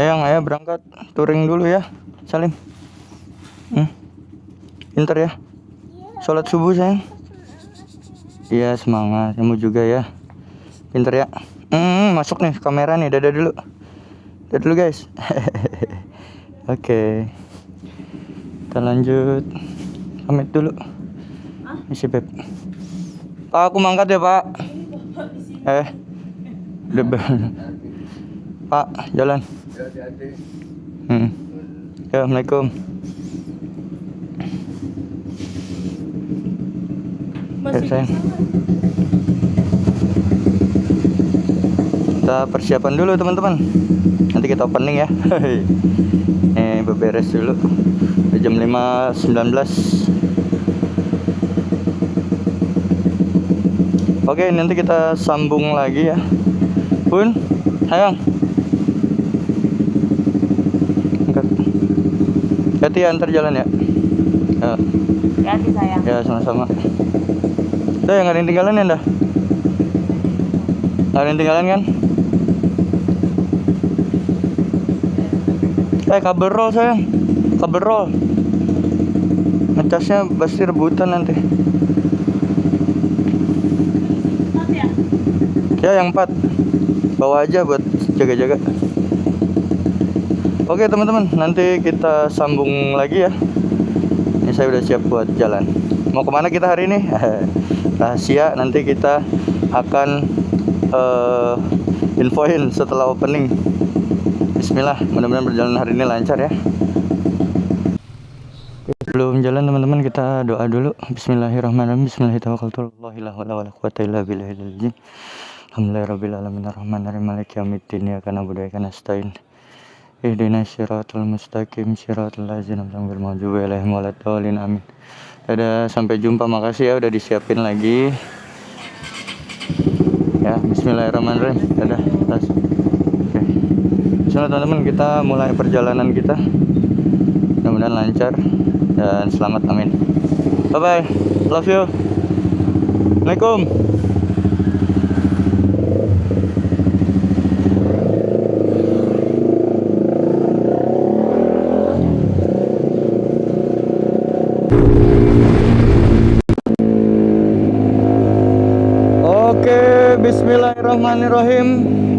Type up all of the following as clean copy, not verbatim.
Sayang, ayah berangkat touring dulu ya, Salim. Pinter ya. Sholat subuh sayang. Iya semangat, kamu juga ya. Pinter ya. Masuk nih kamera nih, dadah dulu. Dadah dulu guys. Oke. Kita lanjut. Pamit dulu. Isi Beb. Pak, aku mangkat ya Pak. Udah Pak, jalan. Ya, Assalamualaikum. Sayang. Kita persiapan dulu teman-teman. Nanti kita opening ya. Beberes dulu. Jam 5.19. Oke, nanti kita sambung lagi ya. Bun, sayang. Hati ya, antar jalan ya. Hati sayang. Ya, sama-sama. Udah, nggak ada yang tinggalan ya, dah? Nggak ada yang tinggalan kan? Kabel roll sayang. Kabel roll. Ngecasnya pasti rebutan nanti. Ya, yang 4. Bawa aja buat jaga-jaga. Oke teman-teman, nanti kita sambung lagi ya. Ini saya udah siap buat jalan. Mau kemana kita hari ini? Rahasia, nanti kita akan infoin setelah opening. Bismillah, mudah-mudahan berjalan hari ini lancar ya. Sebelum jalan teman-teman, kita doa dulu. Bismillahirrahmanirrahim. Bismillahirrahmanirrahim. Alhamdulillahirabbil alamin arrahmanirrahim maliki yaumiddin iyyaka na'budu wa iyyaka nasta'in. Ihdinas siratal mustaqim siratal ladzina an'amta 'alaihim. Amin. Dadah, sampai jumpa. Makasih ya udah disiapin lagi. Ya, bismillahirrahmanirrahim. Dadah. Tas. Oke. Bismillah teman-teman, kita mulai perjalanan kita. Mudah-mudahan lancar dan selamat, amin. Bye bye. Love you. Assalamualaikum. Bismillahirrahmanirrahim.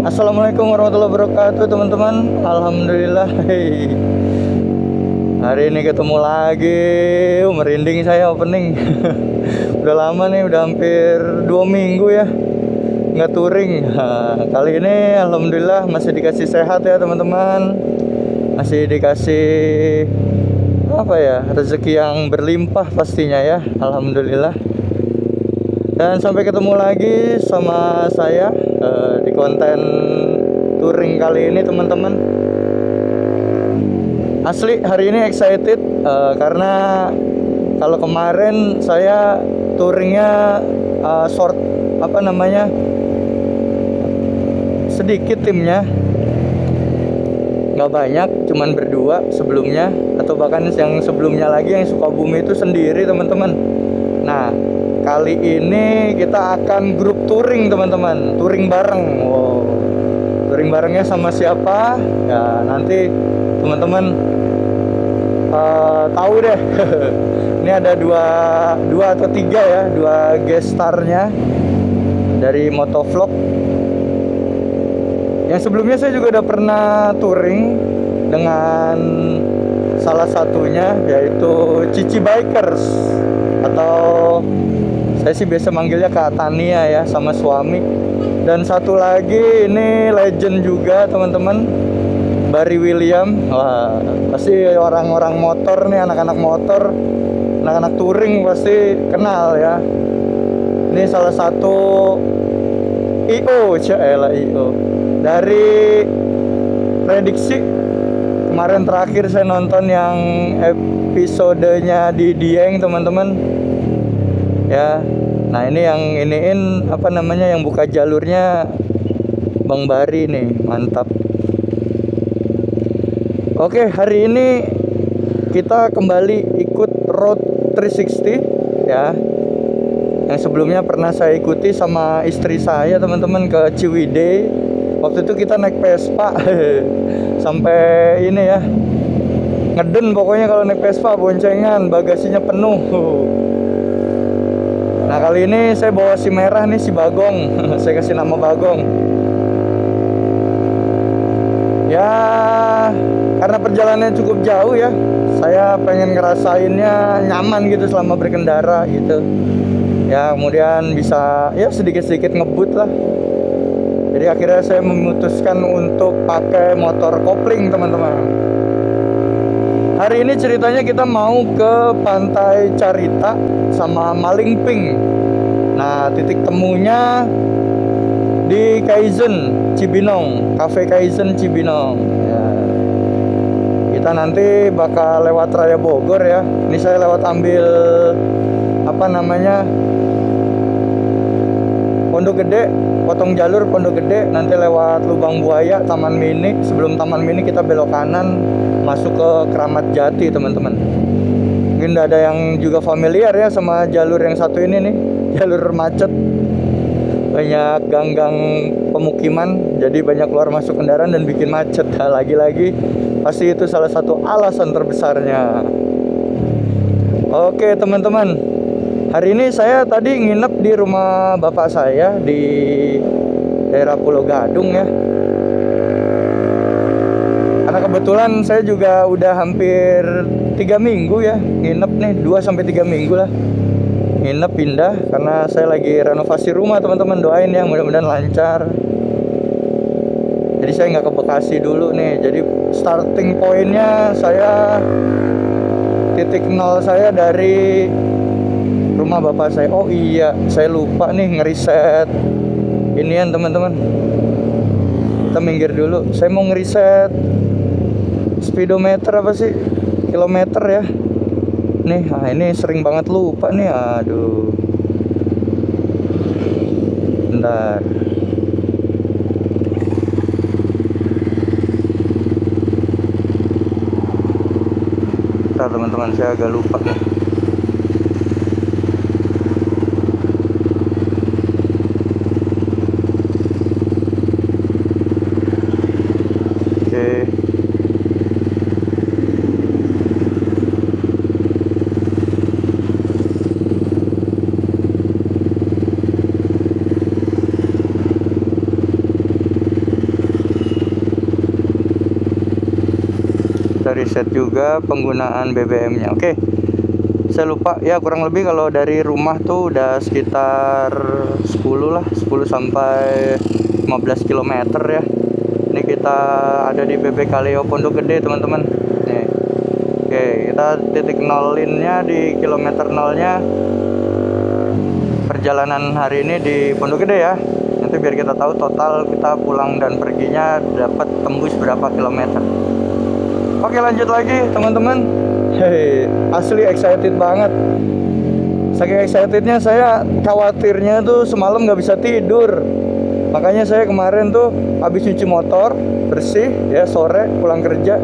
Assalamualaikum warahmatullahi wabarakatuh teman-teman. Alhamdulillah. Hari ini ketemu lagi. Merinding saya opening. Udah lama nih, udah hampir 2 minggu ya nggak touring. Kali ini alhamdulillah masih dikasih sehat ya teman-teman. Masih dikasih rezeki yang berlimpah pastinya ya. Alhamdulillah. Dan sampai ketemu lagi sama saya di konten touring kali ini teman-teman. Asli hari ini excited karena kalau kemarin saya touringnya sedikit timnya, nggak banyak, cuman berdua sebelumnya, atau bahkan yang sebelumnya lagi yang Sukabumi itu sendiri teman-teman. Nah, kali ini kita akan grup touring teman-teman, touring bareng. Wow. Touring barengnya sama siapa? Ya nanti teman-teman tahu deh. Ini ada dua atau 3 ya, 2 guest starnya dari Motovlog. Yang sebelumnya saya juga udah pernah touring dengan salah satunya yaitu Cici Bikers, atau saya sih biasa manggilnya Kak Tania ya, sama suami. Dan satu lagi ini legend juga teman-teman, Barry William. Wah, pasti orang-orang motor nih, anak-anak motor, anak-anak touring pasti kenal ya. Ini salah satu IO dari prediksi. Kemarin terakhir saya nonton yang episodenya di Dieng teman-teman ya. Nah ini yang yang buka jalurnya Bang Bari nih, mantap. Oke, hari ini kita kembali ikut Road 360 ya. Yang sebelumnya pernah saya ikuti sama istri saya teman-teman ke Ciwidey. Waktu itu kita naik Vespa sampai ini ya, ngeden pokoknya kalau naik Vespa, boncengan, bagasinya penuh. Nah kali ini saya bawa si merah nih, si Bagong. Saya kasih nama Bagong. Ya karena perjalanannya cukup jauh ya, saya pengen ngerasainnya nyaman gitu selama berkendara gitu. Ya kemudian bisa ya sedikit-sedikit ngebut lah. Jadi akhirnya saya memutuskan untuk pakai motor kopling, teman-teman. Hari ini ceritanya kita mau ke Pantai Carita sama Malingping. Nah titik temunya di Kaizen Cibinong, Cafe Kaizen Cibinong ya. Kita nanti bakal lewat Raya Bogor ya. Ini saya lewat ambil apa namanya, Pondok Gede, potong jalur Pondok Gede, nanti lewat Lubang Buaya, Taman Mini. Sebelum Taman Mini kita belok kanan masuk ke Keramat Jati, teman-teman. Mungkin ada yang juga familiar ya sama jalur yang satu ini nih, jalur macet. Banyak gang-gang pemukiman, jadi banyak keluar masuk kendaraan dan bikin macet. Nah, lagi-lagi pasti itu salah satu alasan terbesarnya. Oke teman-teman, hari ini saya tadi nginep di rumah bapak saya di daerah Pulau Gadung ya. Karena kebetulan saya juga udah hampir 3 minggu ya nginep nih, 2-3 minggu lah nginep pindah, karena saya lagi renovasi rumah, teman-teman. Doain ya mudah-mudahan lancar. Jadi saya nggak ke Bekasi dulu nih. Jadi starting pointnya saya, titik nol saya dari rumah bapak saya. Oh iya, saya lupa nih ngeriset inian, teman-teman. Kita minggir dulu. Saya mau ngeriset speedometer apa sih, kilometer ya. Nih, nah ini sering banget lupa nih. Aduh. Bentar. Bentar teman-teman, saya agak lupa nih. Oke. Riset juga penggunaan BBM-nya. Oke. Saya lupa ya, kurang lebih kalau dari rumah tuh udah sekitar 10 lah, 10 sampai 15 km ya. Ini kita ada di BB Kaleo Pondok Gede, teman-teman. Nih. Oke, kita titik nolinnya di kilometer nolnya perjalanan hari ini di Pondok Gede ya. Nanti biar kita tahu total kita pulang dan perginya dapat tembus berapa kilometer. Oke, lanjut lagi teman-teman. Hei, asli excited banget. Saking excitednya saya khawatirnya tuh semalam nggak bisa tidur. Makanya saya kemarin tuh habis cuci motor bersih ya, sore pulang kerja.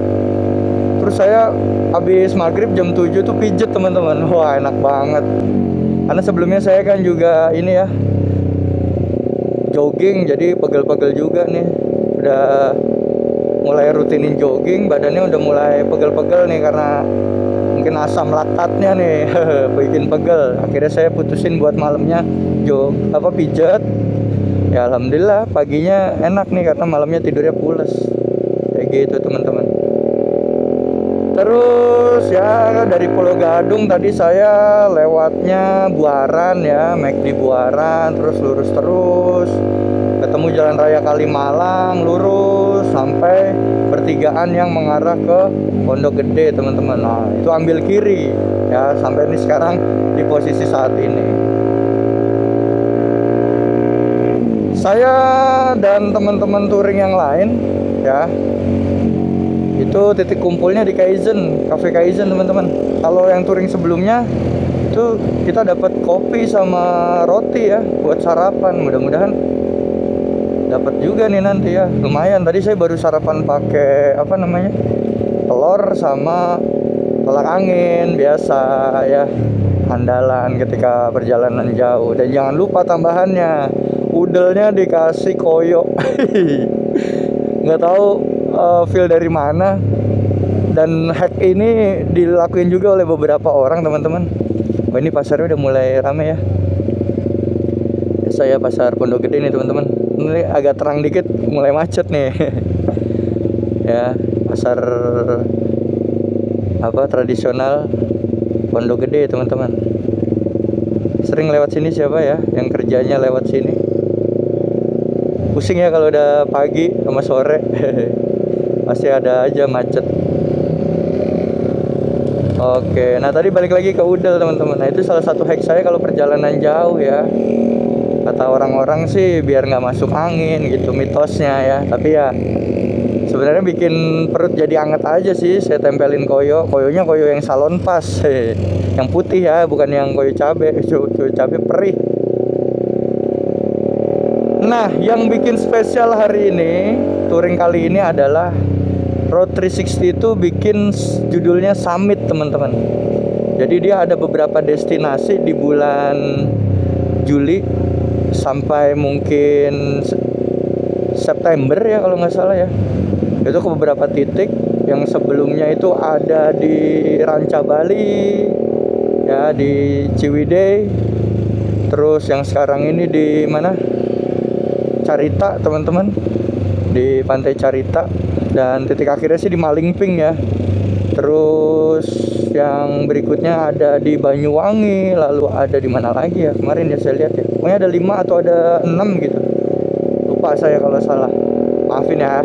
Terus saya habis maghrib jam 7 tuh pijet, teman-teman. Wah enak banget. Karena sebelumnya saya kan juga ini ya, jogging, jadi pegel-pegel juga nih. Udah mulai rutinin jogging, badannya udah mulai pegel-pegel nih karena mungkin asam laktatnya nih bikin pegel. Akhirnya saya putusin buat malamnya pijet. Ya alhamdulillah paginya enak nih karena malamnya tidurnya pules. Kayak gitu, teman-teman. Terus ya dari Pulau Gadung tadi saya lewatnya Buaran ya, McD Buaran, terus lurus terus ketemu Jalan Raya Kalimalang, lurus sampai pertigaan yang mengarah ke Pondok Gede, teman-teman. Nah, itu ambil kiri ya, sampai ini sekarang di posisi saat ini. Saya dan teman-teman touring yang lain ya, itu titik kumpulnya di Kaizen, Cafe Kaizen, teman-teman. Kalau yang touring sebelumnya itu kita dapat kopi sama roti ya buat sarapan. Mudah-mudahan dapat juga nih nanti ya, lumayan. Tadi saya baru sarapan pakai apa namanya, telur sama tolak angin biasa ya, andalan ketika perjalanan jauh. Dan jangan lupa tambahannya, udelnya dikasih koyo. Nggak tahu feel dari mana. Dan hack ini dilakuin juga oleh beberapa orang, teman-teman. Oh, ini pasarnya udah mulai rame ya. Saya pasar Pondok Gede nih, teman-teman. Ini agak terang dikit, mulai macet nih. Ya, pasar tradisional Pondok Gede, teman-teman. Sering lewat sini siapa ya yang kerjanya lewat sini? Pusing ya kalau udah pagi sama sore. Pasti ada aja macet. Oke, nah tadi balik lagi ke udel, teman-teman. Nah, itu salah satu hack saya kalau perjalanan jauh ya. Kata orang-orang sih biar nggak masuk angin gitu mitosnya ya. Tapi ya sebenarnya bikin perut jadi anget aja sih. Saya tempelin koyonya koyo yang salon pas, yang putih ya, bukan yang koyo cabe. Koyo cabe perih. Nah, yang bikin spesial hari ini, touring kali ini adalah Road 360 itu bikin judulnya Summit, teman-teman. Jadi dia ada beberapa destinasi di bulan Juli sampai mungkin September ya kalau nggak salah ya. Itu ke beberapa titik. Yang sebelumnya itu ada di Ranca Bali, ya di Ciwidey. Terus yang sekarang ini di mana? Carita, teman-teman. Di Pantai Carita. Dan titik akhirnya sih di Malingping ya. Terus yang berikutnya ada di Banyuwangi, lalu ada di mana lagi ya kemarin ya saya lihat ya. Pokoknya ada 5 atau ada 6 gitu. Lupa saya kalau salah. Maafin ya.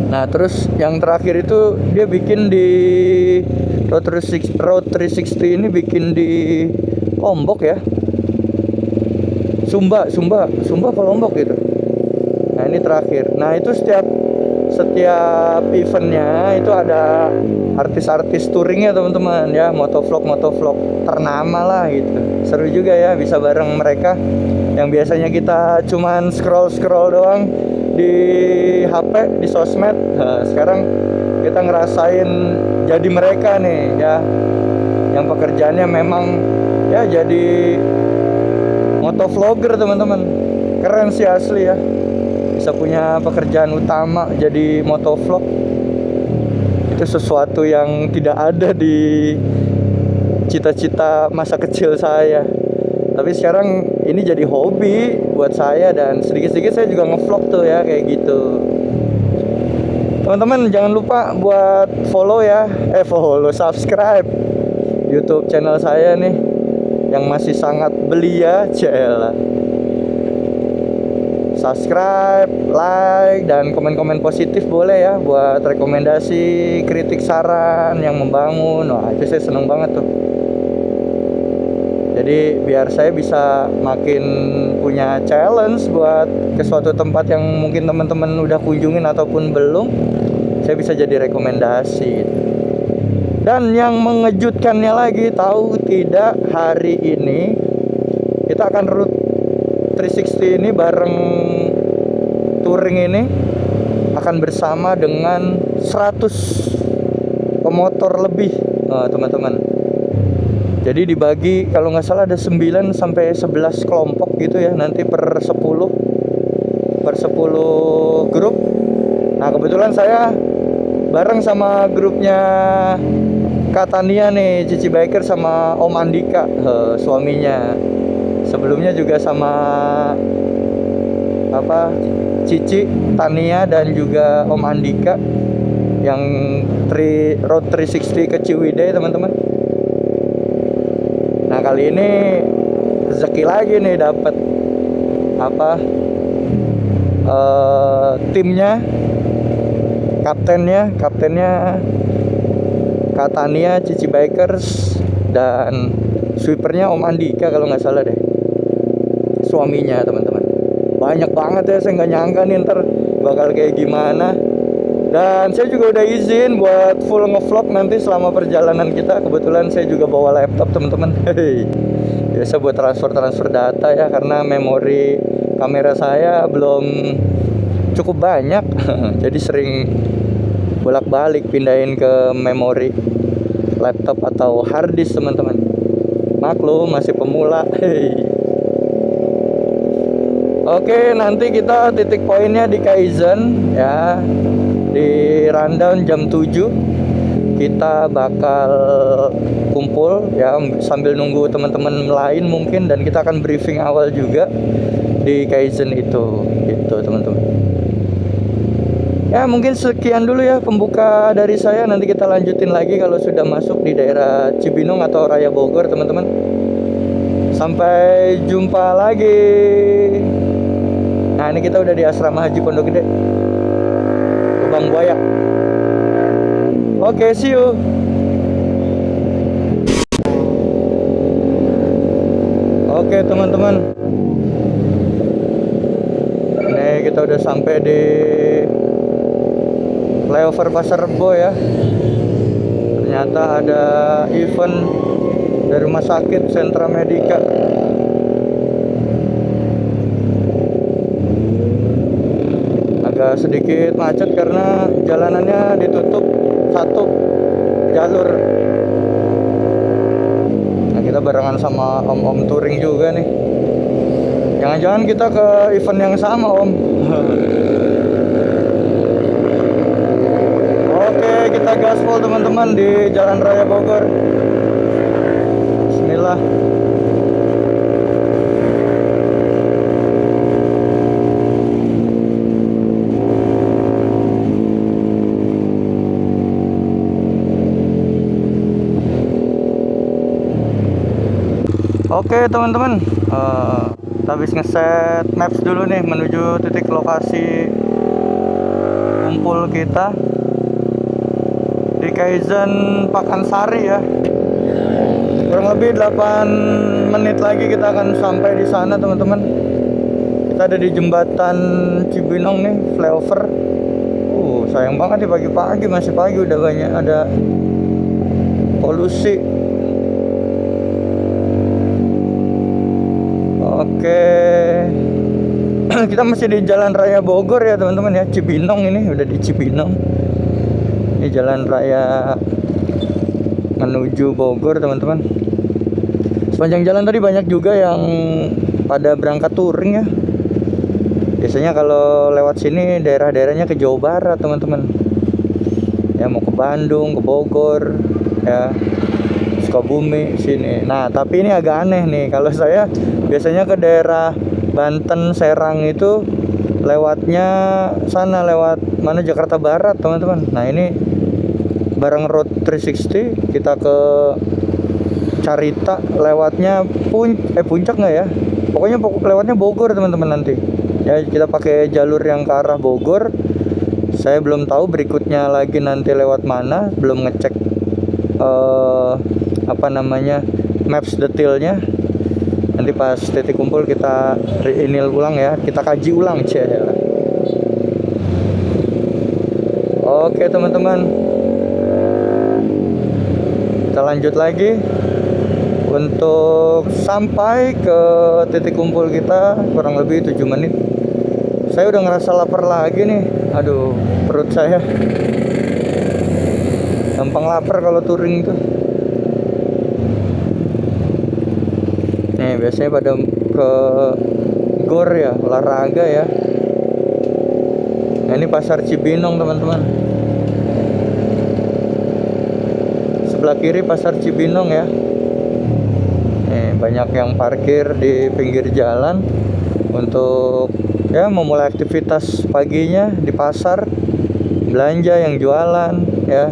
Nah, terus yang terakhir itu dia bikin di Road 360 ini bikin di Lombok ya. Sumba apa Lombok gitu. Nah, ini terakhir. Nah, itu setiap eventnya itu ada artis-artis touringnya, teman-teman ya, motovlog ternama lah gitu. Seru juga ya bisa bareng mereka yang biasanya kita cuman scroll doang di HP, di sosmed. Nah, sekarang kita ngerasain jadi mereka nih ya, yang pekerjaannya memang ya jadi motovlogger, teman-teman. Keren sih asli ya, bisa punya pekerjaan utama jadi motovlog. Itu sesuatu yang tidak ada di cita-cita masa kecil saya. Tapi sekarang ini jadi hobi buat saya, dan sedikit-sedikit saya juga ngevlog tuh ya kayak gitu. Teman-teman jangan lupa buat follow ya, subscribe YouTube channel saya nih yang masih sangat belia, Cela. Subscribe, like, dan komen-komen positif boleh ya, buat rekomendasi, kritik, saran yang membangun. Wah, itu saya seneng banget tuh. Jadi biar saya bisa makin punya challenge buat ke suatu tempat yang mungkin teman-teman udah kunjungin ataupun belum, saya bisa jadi rekomendasi. Dan yang mengejutkannya lagi, tahu tidak, hari ini kita akan Route 360 ini bareng touring ini akan bersama dengan 100 pemotor lebih, teman-teman. Jadi dibagi kalau nggak salah ada 9 sampai 11 kelompok gitu ya, nanti per 10 grup. Nah, kebetulan saya bareng sama grupnya Kak Tania nih, Cici Biker sama Om Andika, suaminya. Sebelumnya juga sama Cici, Tania, dan juga Om Andika yang Road 360 ke Ciwidey, teman-teman. Nah, kali ini rezeki lagi nih dapat timnya, kaptennya Kak Tania, Cici Bikers, dan sweepernya Om Andika kalau nggak salah deh, suaminya, teman-teman. Banyak banget ya, saya nggak nyangka nih ntar bakal kayak gimana. Dan saya juga udah izin buat full ngevlog nanti selama perjalanan kita. Kebetulan saya juga bawa laptop, teman-teman. Biasa buat transfer data ya, karena memori kamera saya belum cukup banyak. Jadi sering bolak-balik pindahin ke memori laptop atau hard disk, teman-teman. Maklum masih pemula. Oke, nanti kita titik poinnya di Kaizen ya. Di rundown jam 7 kita bakal kumpul ya, sambil nunggu teman-teman lain mungkin, dan kita akan briefing awal juga di Kaizen itu gitu teman-teman. Ya mungkin sekian dulu ya pembuka dari saya, nanti kita lanjutin lagi kalau sudah masuk di daerah Cibinong atau Raya Bogor teman-teman. Sampai jumpa lagi. Nah ini kita udah di Asrama Haji Pondok Gede, Lubang Buaya. Oke, see you. Oke teman-teman, nih kita udah sampai di flyover Pasar Rebo ya. Ternyata ada event dari Rumah Sakit Sentra Medika. Agak sedikit macet karena jalanannya ditutup satu jalur. Nah kita barengan sama om-om touring juga nih. Jangan-jangan kita ke event yang sama om. Oke, kita gaspol teman-teman di Jalan Raya Bogor. Bismillah. Oke teman-teman, kita habis ngeset maps dulu nih menuju titik lokasi kumpul kita di Kaizen Pakansari ya. Kurang lebih 8 menit lagi kita akan sampai di sana teman-teman. Kita ada di jembatan Cibinong nih, flyover. Sayang banget nih pagi-pagi, masih pagi udah banyak ada polusi. Oke, kita masih di Jalan Raya Bogor ya teman-teman ya, Cibinong ini udah di Cibinong. Ini jalan raya menuju Bogor teman-teman. Sepanjang jalan tadi banyak juga yang pada berangkat touring ya. Biasanya kalau lewat sini daerah-daerahnya ke Jawa Barat teman-teman. Ya mau ke Bandung, ke Bogor, ya Sukabumi sini. Nah tapi ini agak aneh nih, kalau saya biasanya ke daerah Banten, Serang itu lewatnya sana, lewat mana, Jakarta Barat teman-teman. Nah ini bareng Road 360 kita ke Carita, lewatnya puncak nggak ya, pokoknya lewatnya Bogor teman-teman nanti ya. Kita pakai jalur yang ke arah Bogor. Saya belum tahu berikutnya lagi nanti lewat mana, belum ngecek maps detailnya. Nanti pas titik kumpul kita reinil ulang ya, kita kaji ulang ya. Oke teman-teman, kita lanjut lagi untuk sampai ke titik kumpul kita, kurang lebih 7 menit. Saya udah ngerasa lapar lagi nih. Aduh, perut saya gampang lapar kalau touring tuh. Nih biasanya pada ke gor ya, olahraga ya. Nah ini pasar Cibinong teman-teman. Sebelah kiri pasar Cibinong ya. Nih banyak yang parkir di pinggir jalan untuk ya memulai aktivitas paginya di pasar, belanja yang jualan ya.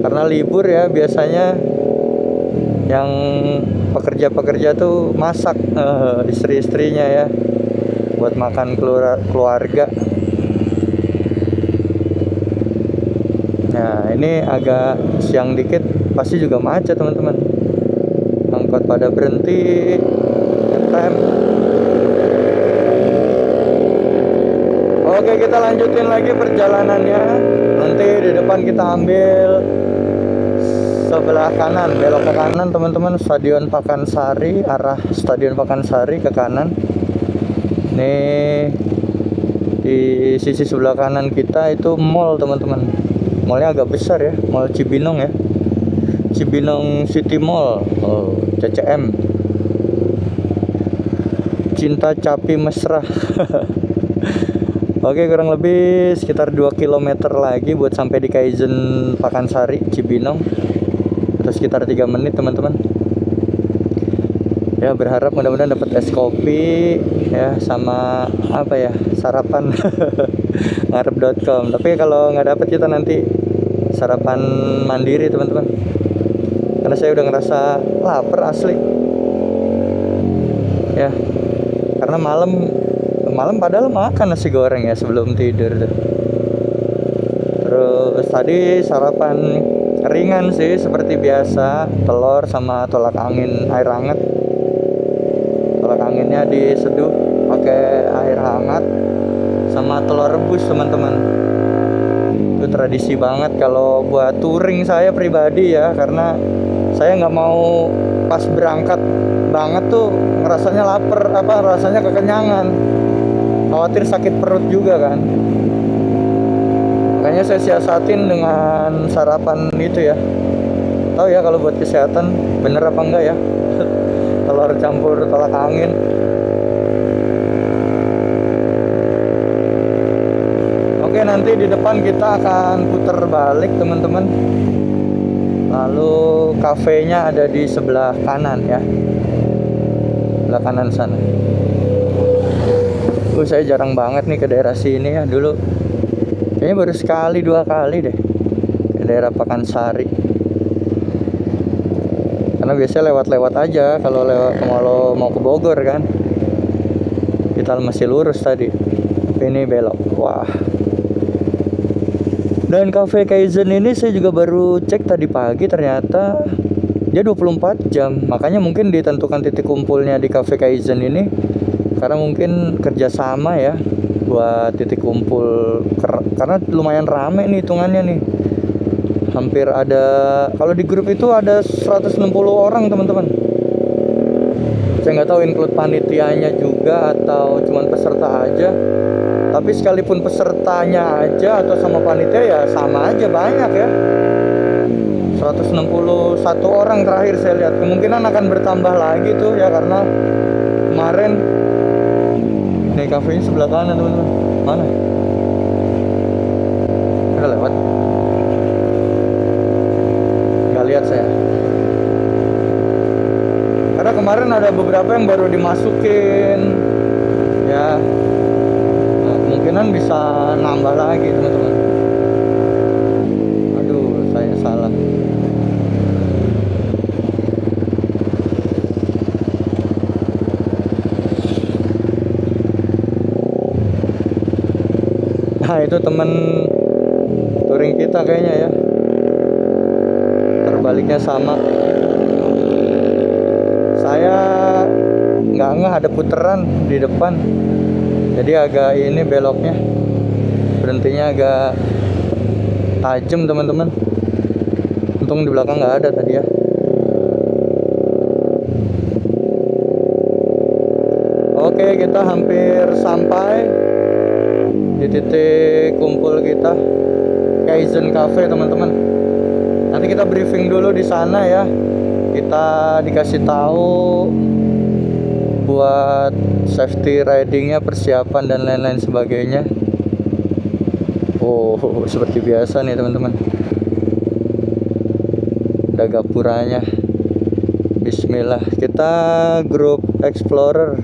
Karena libur ya, biasanya yang pekerja-pekerja tuh masak istri-istrinya ya buat makan keluarga. Nah ini agak siang dikit, pasti juga macet teman-teman. Angkot pada berhenti, ngetem. Oke, kita lanjutin lagi perjalanannya. Nanti di depan kita ambil sebelah kanan, belok ke kanan teman-teman, Stadion Pakansari, arah Stadion Pakansari ke kanan. Nih di sisi sebelah kanan kita itu mall teman-teman. Mallnya agak besar ya, Mall Cibinong ya, Cibinong City Mall, CCM. Cinta Capi Mesra. Oke, kurang lebih sekitar 2 kilometer lagi buat sampai di Kaizen Pakansari Cibinong. Atau sekitar 3 menit teman-teman. Ya, berharap mudah-mudahan dapat es kopi ya, sama apa ya, sarapan ngarep.com. Tapi kalau nggak dapat, kita nanti sarapan mandiri teman-teman, karena saya udah ngerasa lapar asli ya, karena malam padahal makan nasi goreng ya sebelum tidur tuh. Terus tadi sarapan ringan sih seperti biasa, telur sama tolak angin air hangat. Tolak anginnya diseduh pakai air hangat sama telur rebus teman-teman. Itu tradisi banget kalau buat touring saya pribadi ya, karena saya nggak mau pas berangkat banget tuh ngerasanya lapar, rasanya kekenyangan, khawatir sakit perut juga kan. Makanya saya siasatin dengan sarapan itu ya. Tahu ya kalau buat kesehatan bener apa enggak ya. Telur campur tolak angin. Oke, nanti di depan kita akan putar balik teman-teman. Lalu kafenya ada di sebelah kanan ya, sebelah kanan sana. Saya jarang banget nih ke daerah sini ya. Dulu kayaknya baru sekali 2 kali deh ke daerah Pakansari. Karena biasanya lewat-lewat aja kalau mau ke Bogor kan. Kita masih lurus tadi, tapi ini belok. Wah. Dan Cafe Kaizen ini saya juga baru cek tadi pagi, ternyata dia 24 jam. Makanya mungkin ditentukan titik kumpulnya di Cafe Kaizen ini karena mungkin kerjasama ya buat titik kumpul, karena lumayan rame nih hitungannya nih. Hampir ada, kalau di grup itu ada 160 orang teman-teman. Saya nggak tahu include panitianya juga atau cuman peserta aja. Tapi sekalipun pesertanya aja atau sama panitia ya sama aja banyak ya. 161 orang terakhir saya lihat. Kemungkinan akan bertambah lagi tuh ya, karena kemarin nih kafenya sebelah kanan teman-teman. Mana? Udah lewat. Nggak lihat saya. Karena kemarin ada beberapa yang baru dimasukin ya. Kemungkinan bisa nambah lagi teman-teman. Aduh, saya salah. Nah, itu temen touring kita kayaknya ya. Terbaliknya sama. Saya nggak ngeh ada puteran di depan. Jadi agak ini beloknya, berhentinya agak tajam teman-teman. Untung di belakang nggak ada tadi ya. Oke, kita hampir sampai di titik kumpul kita, Kaizen Cafe teman-teman. Nanti kita briefing dulu di sana ya. Kita dikasih tahu buat safety ridingnya, persiapan dan lain-lain sebagainya. Oh, seperti biasa nih teman-teman, ada gapuranya. Bismillah. Kita grup Explorer,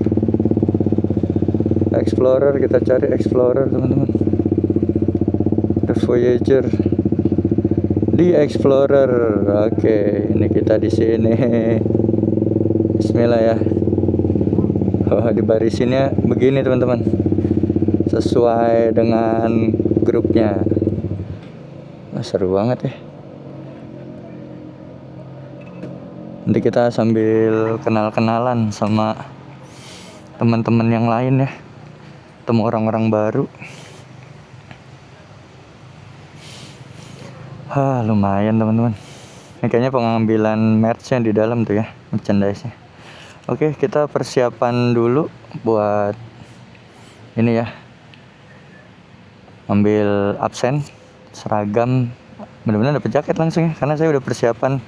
kita cari Explorer teman-teman. The Voyager di Explorer. Oke, ini kita di sini. Bismillah ya. Dibarisinnya begini teman-teman, sesuai dengan grupnya. Seru banget ya. Nanti kita sambil kenal-kenalan sama teman-teman yang lain ya, ketemu orang-orang baru. Lumayan teman-teman. Ini kayaknya pengambilan merch-nya di dalam tuh ya, merchandise-nya. Oke, kita persiapan dulu buat ini ya, ambil absen, seragam. Benar-benar dapat jaket langsung ya, karena saya udah persiapan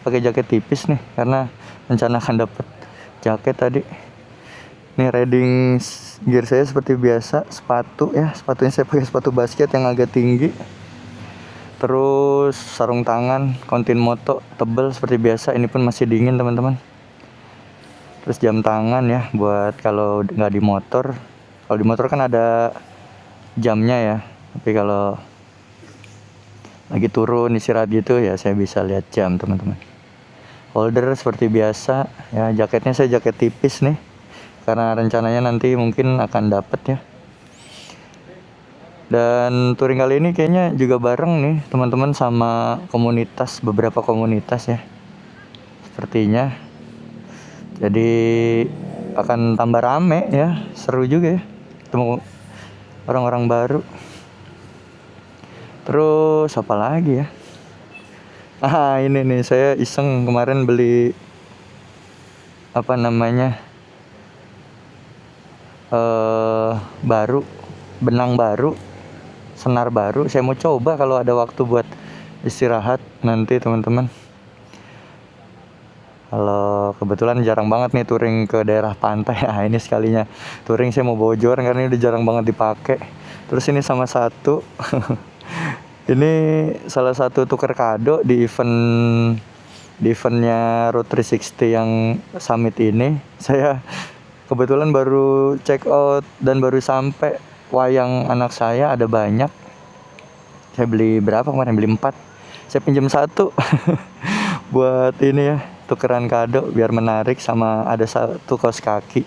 pakai jaket tipis nih, karena rencana akan dapat jaket tadi. Nih riding gear saya seperti biasa, sepatu ya, sepatunya saya pakai sepatu basket yang agak tinggi. Terus sarung tangan Kontin Moto tebel seperti biasa, ini pun masih dingin teman-teman. Terus jam tangan ya buat kalau nggak di motor. Kalau di motor kan ada jamnya ya, tapi kalau lagi turun istirahat gitu ya saya bisa lihat jam teman-teman. Holder seperti biasa ya, jaketnya saya jaket tipis nih karena rencananya nanti mungkin akan dapet ya. Dan touring kali ini kayaknya juga bareng nih teman-teman sama komunitas, beberapa komunitas ya sepertinya. Jadi akan tambah rame ya, seru juga ya ketemu orang-orang baru. Terus apa lagi ya? Ini nih saya iseng kemarin beli apa namanya baru, benang baru, senar baru. Saya mau coba kalau ada waktu buat istirahat nanti teman-teman. Kalau kebetulan jarang banget nih touring ke daerah pantai. Ini sekalinya touring saya mau bawa joran karena ini udah jarang banget dipakai. Terus ini sama satu ini salah satu tuker kado di eventnya Road 360 yang summit ini. Saya kebetulan baru check out dan baru sampai wayang anak saya, ada banyak. Saya beli berapa kemarin? Beli 4. Saya pinjam 1 buat ini ya, tukeran kado biar menarik, sama ada 1 kaos kaki.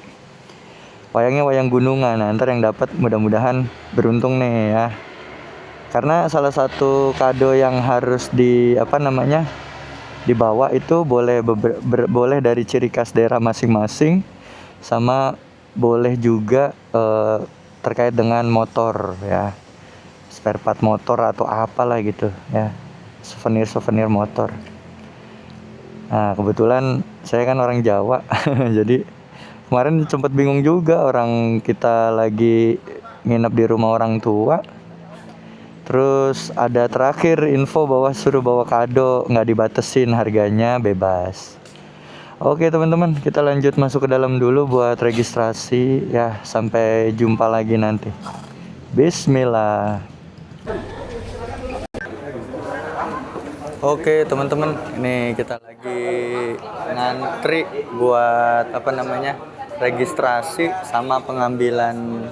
Wayangnya wayang gunungan. Nah, ntar yang dapat mudah-mudahan beruntung nih ya. Karena salah satu kado yang harus dibawa itu boleh dari ciri khas daerah masing-masing, sama boleh juga terkait dengan motor ya, spare part motor atau apalah gitu ya, souvenir motor. Nah kebetulan saya kan orang Jawa jadi kemarin sempat bingung juga, orang kita lagi nginep di rumah orang tua. Terus ada terakhir info bahwa suruh bawa kado, nggak dibatesin harganya, bebas. Oke teman-teman, kita lanjut masuk ke dalam dulu buat registrasi ya. Sampai jumpa lagi nanti. Bismillah. Oke teman-teman, ini kita lagi ngantri buat registrasi sama pengambilan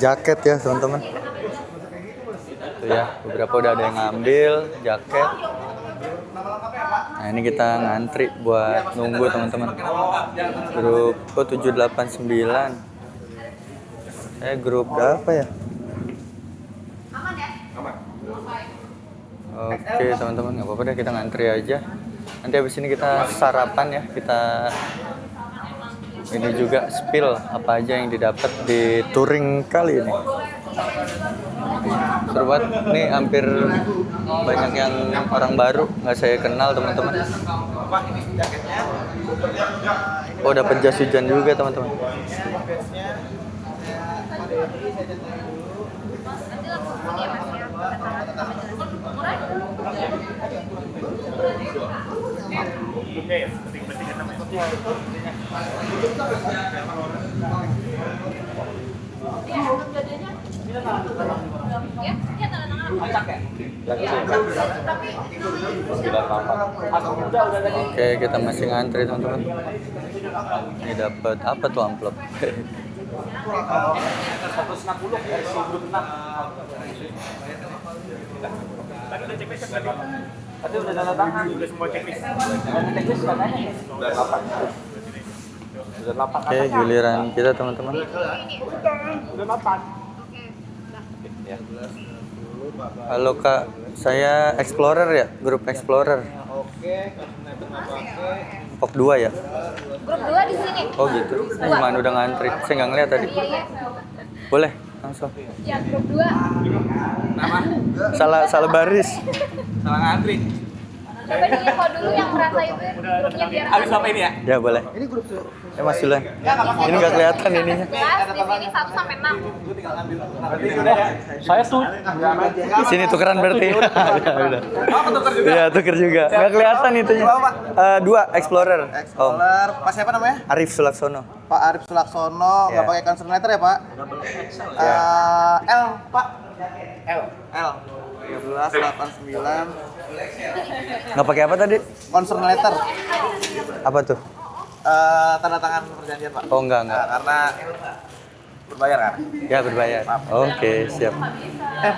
jaket ya teman-teman. Tuh ya, beberapa udah ada yang ngambil jaket. Nah ini kita ngantri buat nunggu teman-teman. Grup 789. Grup berapa ya? Oke teman-teman, nggak apa-apa deh, kita ngantri aja. Nanti habis ini kita sarapan ya, kita ini juga spill apa aja yang didapat di touring kali ini. Seru banget nih, hampir banyak yang orang baru nggak saya kenal teman-teman. Oh dapat jas hujan juga teman-teman. Oke, kita masih ngantri teman-teman. Ini dapat apa tuh amplop? 160 versi grup 6. Tadi udah tanda tangan. Udah semua checklist. Checklist katanya. Udah 8. Udah 8. Oke, giliran kita teman-teman. Udah 8. Ya. Halo Kak, saya Explorer ya, grup Explorer. Oke, Pop 2 ya? Grup 2 di sini. Oh gitu. Gimana udah ngantri? Saya nggak ngeliat tadi. Iya. Boleh langsung. Ya, grup 2. nama? Salah baris. Salah ngantri. Coba diinfo dulu yang merasa itu grupnya biar Habis apa ini ya? Ya boleh. Ini grup tuh. Ya Mas Julan. Ini nggak kelihatan ininya. di sini 1 sampai 6. Berarti sudah ya? Saya tuh Sini tukeran berarti. Ya, udah. Oh, ketukar juga. Iya tuker juga. Nggak kelihatan itunya. Dua Explorer. Om Explorer. Pak siapa namanya? Arif Sulaksono. Pak Arif Sulaksono. Nggak Ya. pakai concern letter ya Pak? L Pak. L. 1389. Nggak pakai apa tadi? Concern letter. Apa tuh? Tanda tangan perjanjian Pak. Oh enggak. Nah, karena berbayar kan? Ya berbayar. Oke siap.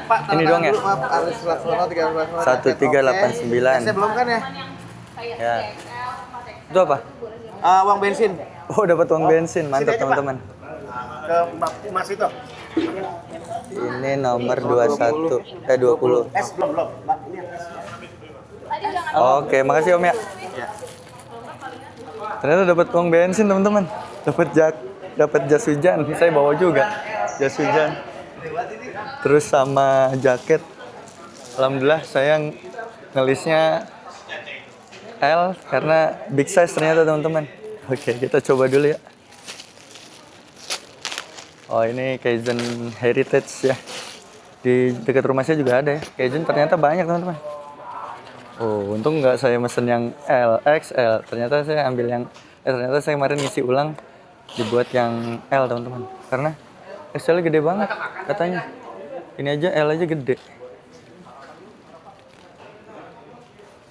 Pak, Ini doang ya? dulu, Pak Arif Sulaksono 1389. 1389. Saya belum kan ya? Ya. Itu apa? Uang bensin. Oh dapat uang bensin, mantap teman-teman. Ke Mbak Mas itu. Ini nomor 21, 20. Belum. Mbak, ini Oke, makasih Om ya. Ternyata dapat uang bensin teman-teman. Dapat jas hujan. Saya bawa juga jas hujan. Terus sama jaket. Alhamdulillah saya ngelisnya L karena big size ternyata teman-teman. Oke, kita coba dulu ya. Oh ini Kaizen Heritage ya. Di dekat rumah saya juga ada ya. Kaizen ternyata banyak teman-teman. Oh untung nggak saya mesen yang L, XL. Ternyata saya ambil yang ternyata saya kemarin ngisi ulang dibuat yang L teman-teman. Karena XL gede banget katanya. Ini aja L aja gede.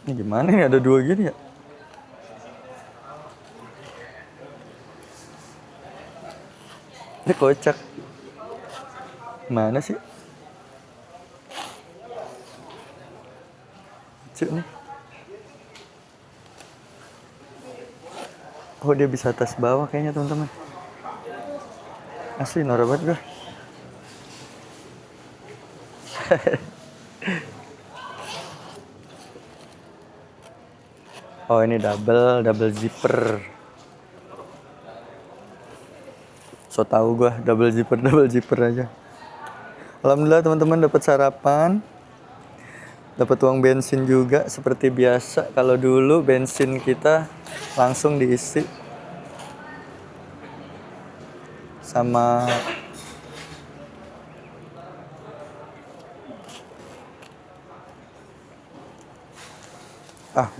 Ini gimana nih ada dua gini ya? Ini kocak. Mana sih? Lucu nih. Oh dia bisa atas bawah kayaknya teman-teman. Asli norak banget gue. Oh ini double zipper. So tahu gua double zipper aja. Alhamdulillah teman-teman dapat sarapan. Dapat uang bensin juga seperti biasa. Kalau dulu bensin kita langsung diisi sama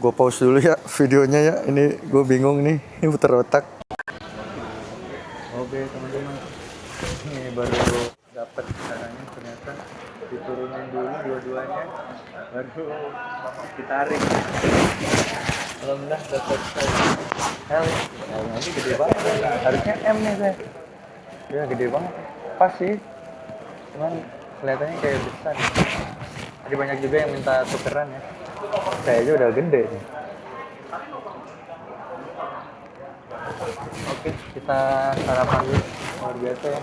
gue pause dulu ya videonya ya. Ini gue bingung nih, ini putar otak. Oke teman-teman, ini baru dapat caranya ternyata diturunin dulu dua-duanya, baru ditarik. Alhamdulillah dapat L. Nah, ini gede banget. Harusnya M nih saya. Ya gede banget. Pas sih. Cuman kelihatannya kayak besar. Tadi banyak juga yang minta tukeran ya. Saya aja udah gede nih. Oke, kita sarapan dulu. Luar biasa ya.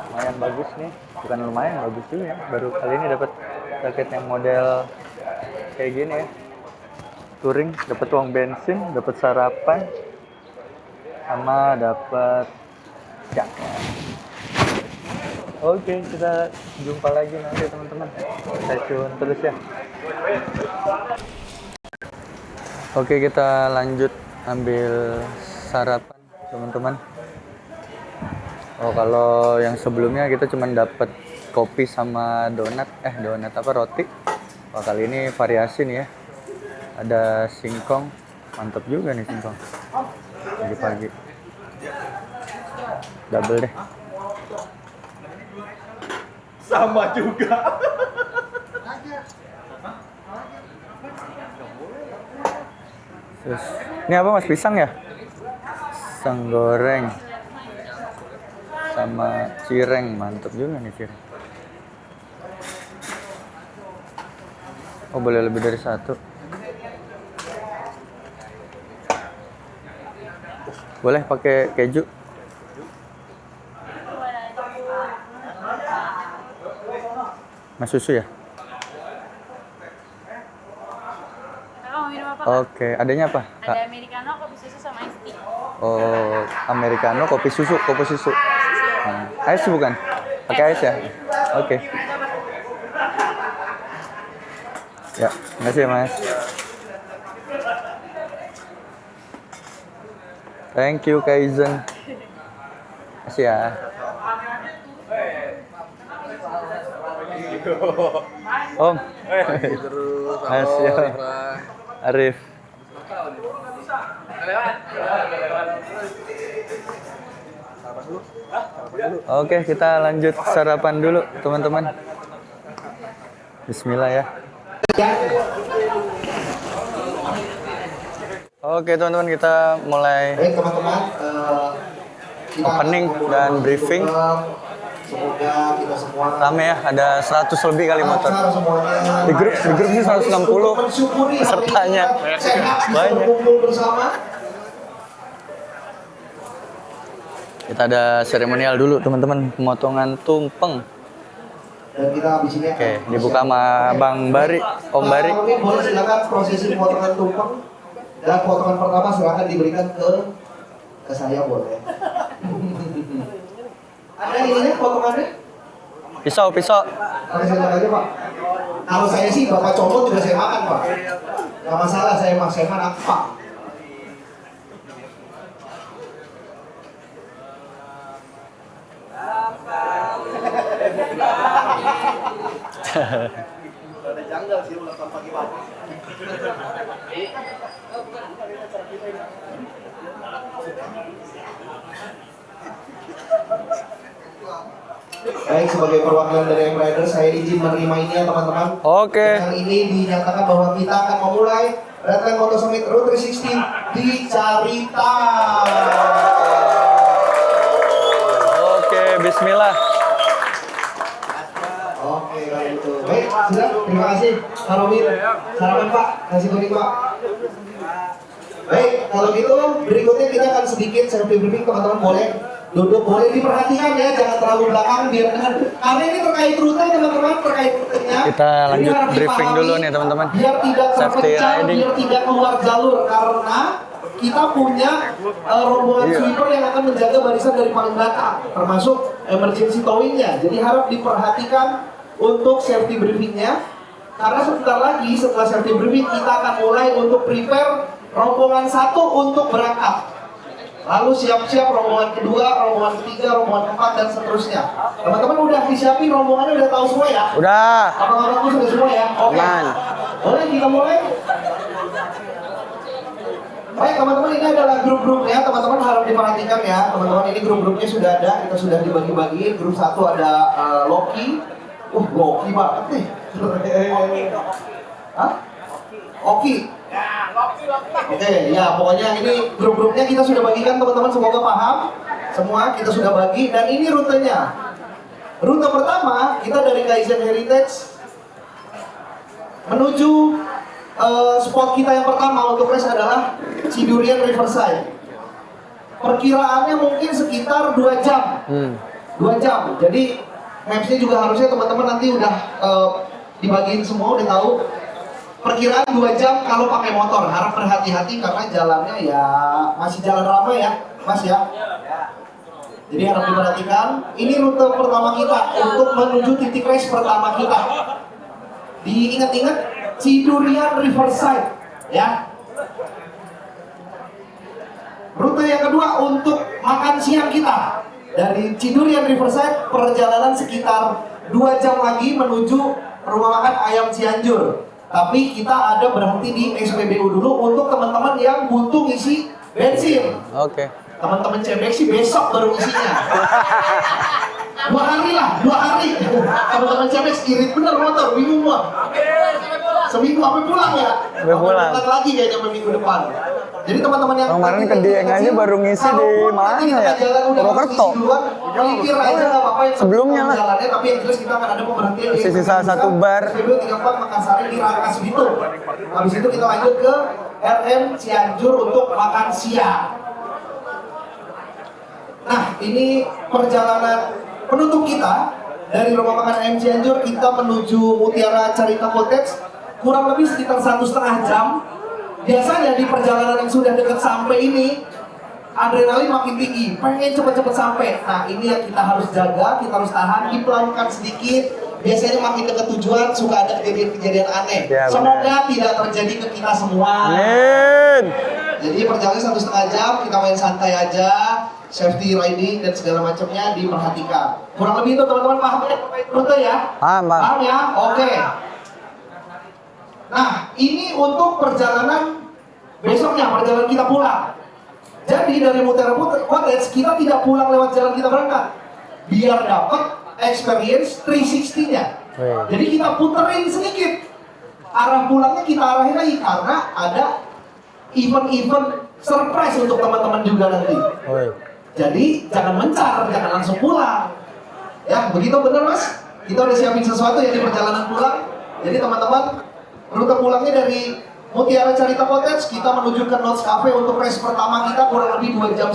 Lumayan bagus nih. Bukan lumayan, bagus juga ya. Baru kali ini dapat jaket yang model kayak gini ya. Touring, dapat uang bensin, dapat sarapan, sama dapat jaket. Oke, kita jumpa lagi nanti teman-teman. Stay tune terus ya. Oke, kita lanjut ambil sarapan teman-teman. Oh, kalau yang sebelumnya kita cuma dapat kopi sama donat apa roti. Oh, kali ini variasi nih ya. Ada singkong, mantap juga nih singkong. Pagi-pagi. Double deh. Sama juga. Terus, ini apa mas, pisang ya? Pisang goreng sama cireng, mantap juga nih cireng. Oh boleh lebih dari satu. Boleh pakai keju. Mas susu ya? Mau minum apa? Oke, adanya apa? Kak? Ada americano, kopi susu sama iced tea. Oh, americano, kopi susu. Ice bukan? Pakai ice ya? Oke. Ya, makasih ya mas. Thank you Kaizen. Makasih ya. Om. Terus. Makasih ya. Arif. Oke, kita lanjut sarapan dulu, teman-teman. Bismillah ya. Oke, teman-teman, kita mulai Baik teman-teman, opening dan briefing. Semoga kita semua Rame ya, ada 100 lebih kali motor. lancar semuanya. Di grup ini 160 Mensyukuri hari pesertanya. ini sehat, bisa Banyak. berkumpul bersama. Kita ada seremonial dulu, teman-teman, pemotongan tumpeng. Dan kita habis ini Oke, dibuka sama Bang Bari, Om Bari. Mungkin boleh silakan prosesi pemotongan tumpeng. Dan potongan pertama silakan diberikan ke saya boleh. Ada ininya potongannya? Pisau. Pakai sendok aja Pak. Kalau saya sih Bapak comot juga saya makan Pak. Gak masalah saya makan apa. Ada janggal sih ulang tahun pagi-pagi. Baik, sebagai perwakilan dari M-Rider, saya izin menerima ini ya teman-teman. Oke. Dengan ini dinyatakan bahwa kita akan memulai Redline Moto Summit Road 360 di Carita. Oke, bismillah. Oke, kalau gitu. Baik, sudah. Terima kasih. Haromir. Sarapan Pak. Kasih kuning Pak. Baik, kalau gitu berikutnya kita akan sedikit safety briefing teman-teman, boleh duduk, boleh diperhatikan ya, jangan terlalu belakang biar karena ini terkait rute teman-teman, terkait rutenya. Kita lanjut Ini harus briefing dipahami dulu nih, teman-teman. Biar tidak Safety terpecah, riding. biar tidak keluar jalur karena kita punya rombongan Iya. sweeper yang akan menjaga barisan dari paling belakang, termasuk emergency towing-nya. Jadi harap diperhatikan untuk safety briefing-nya. Karena sebentar lagi setelah safety briefing kita akan mulai untuk prepare rombongan 1 untuk berangkat. Lalu siap-siap rombongan kedua, rombongan ketiga, rombongan keempat dan seterusnya. Teman-teman udah disiapin rombongannya, udah tahu semua ya? Udah. Abang-abangku sudah semua ya? Oke. Aman. Boleh kita mulai? Baik teman-teman, ini adalah grup-grupnya. Teman-teman harap diperhatikan ya. Teman-teman, ini grup-grupnya sudah ada. Kita sudah dibagi-bagi. Grup 1 ada Loki. Loki banget nih. Hah? Oki. Oke, ya pokoknya ini grup-grupnya kita sudah bagikan teman-teman, semoga paham. Semua kita sudah bagi dan ini rutenya. Rute pertama kita dari Kaizen Heritage menuju spot kita yang pertama untuk race adalah Cidurian Riverside. Perkiraannya mungkin sekitar 2 jam. 2 jam. Jadi mapsnya juga harusnya teman-teman nanti udah dibagiin semua, udah tahu. Perkiraan 2 jam kalau pakai motor. Harap berhati-hati karena jalannya ya masih jalan ramai ya, Mas ya. Jadi harap diperhatikan. Ini rute pertama kita untuk menuju titik race pertama kita. Diingat-ingat Cidurian Riverside ya. Rute yang kedua untuk makan siang kita. Dari Cidurian Riverside perjalanan sekitar 2 jam lagi menuju rumah makan Ayam Cianjur. Tapi kita ada berhenti di SPBU dulu untuk teman-teman yang butuh ngisi bensin. Oke. Teman-teman cebek sih besok baru ngisinya. 2 hari lah, 2 hari. Teman-teman cebek irit bener motor, bingung gua. Seminggu sampai pulang ya. Sampai pulang. Pulang lagi kayaknya minggu depan. Jadi teman-teman yang Kemarin ke Dieng aja baru ngisi di mana ya? Purwokerto. Melipir aja nggak apa-apa yang Sebelumnya lah. jalannya, tapi yang jelas kita akan ada pemberhentian di Sisa satu bar. SPBU 34 Makassar di Rangkas Bitung. Habis itu kita lanjut ke RM Cianjur untuk makan siang. Nah, ini perjalanan penutup kita dari rumah makan AM Cianjur kita menuju Mutiara Carita Cottage kurang lebih sekitar 1,5 jam. Biasanya di perjalanan yang sudah dekat sampai ini adrenalin makin tinggi, pengen cepet-cepet sampai. Nah, ini yang kita harus jaga, kita harus tahan, dipelankan sedikit. Biasanya makin dekat tujuan suka ada kejadian-kejadian aneh. Ya, Semoga tidak terjadi ke kita semua. Amin. Jadi perjalanan 1,5 jam, kita main santai aja, safety riding dan segala macamnya diperhatikan. Kurang lebih itu teman-teman paham ya rute ya? Paham ya? Oke. Nah, ini untuk perjalanan besoknya, perjalanan kita pulang. Jadi dari Mutiara Cottage kita tidak pulang lewat jalan kita berangkat, biar dapat experience 360-nya. Jadi kita puterin sedikit. Arah pulangnya kita arahin lagi karena ada event-event surprise untuk teman-teman juga nanti. Jadi jangan mencar, jangan langsung pulang. Ya, begitu benar Mas? Kita udah siapin sesuatu ya di perjalanan pulang. Jadi teman-teman, rute pulangnya dari Mutiara Carita Cottage, kita menuju ke Notes Cafe untuk race pertama kita kurang lebih 2,5 jam.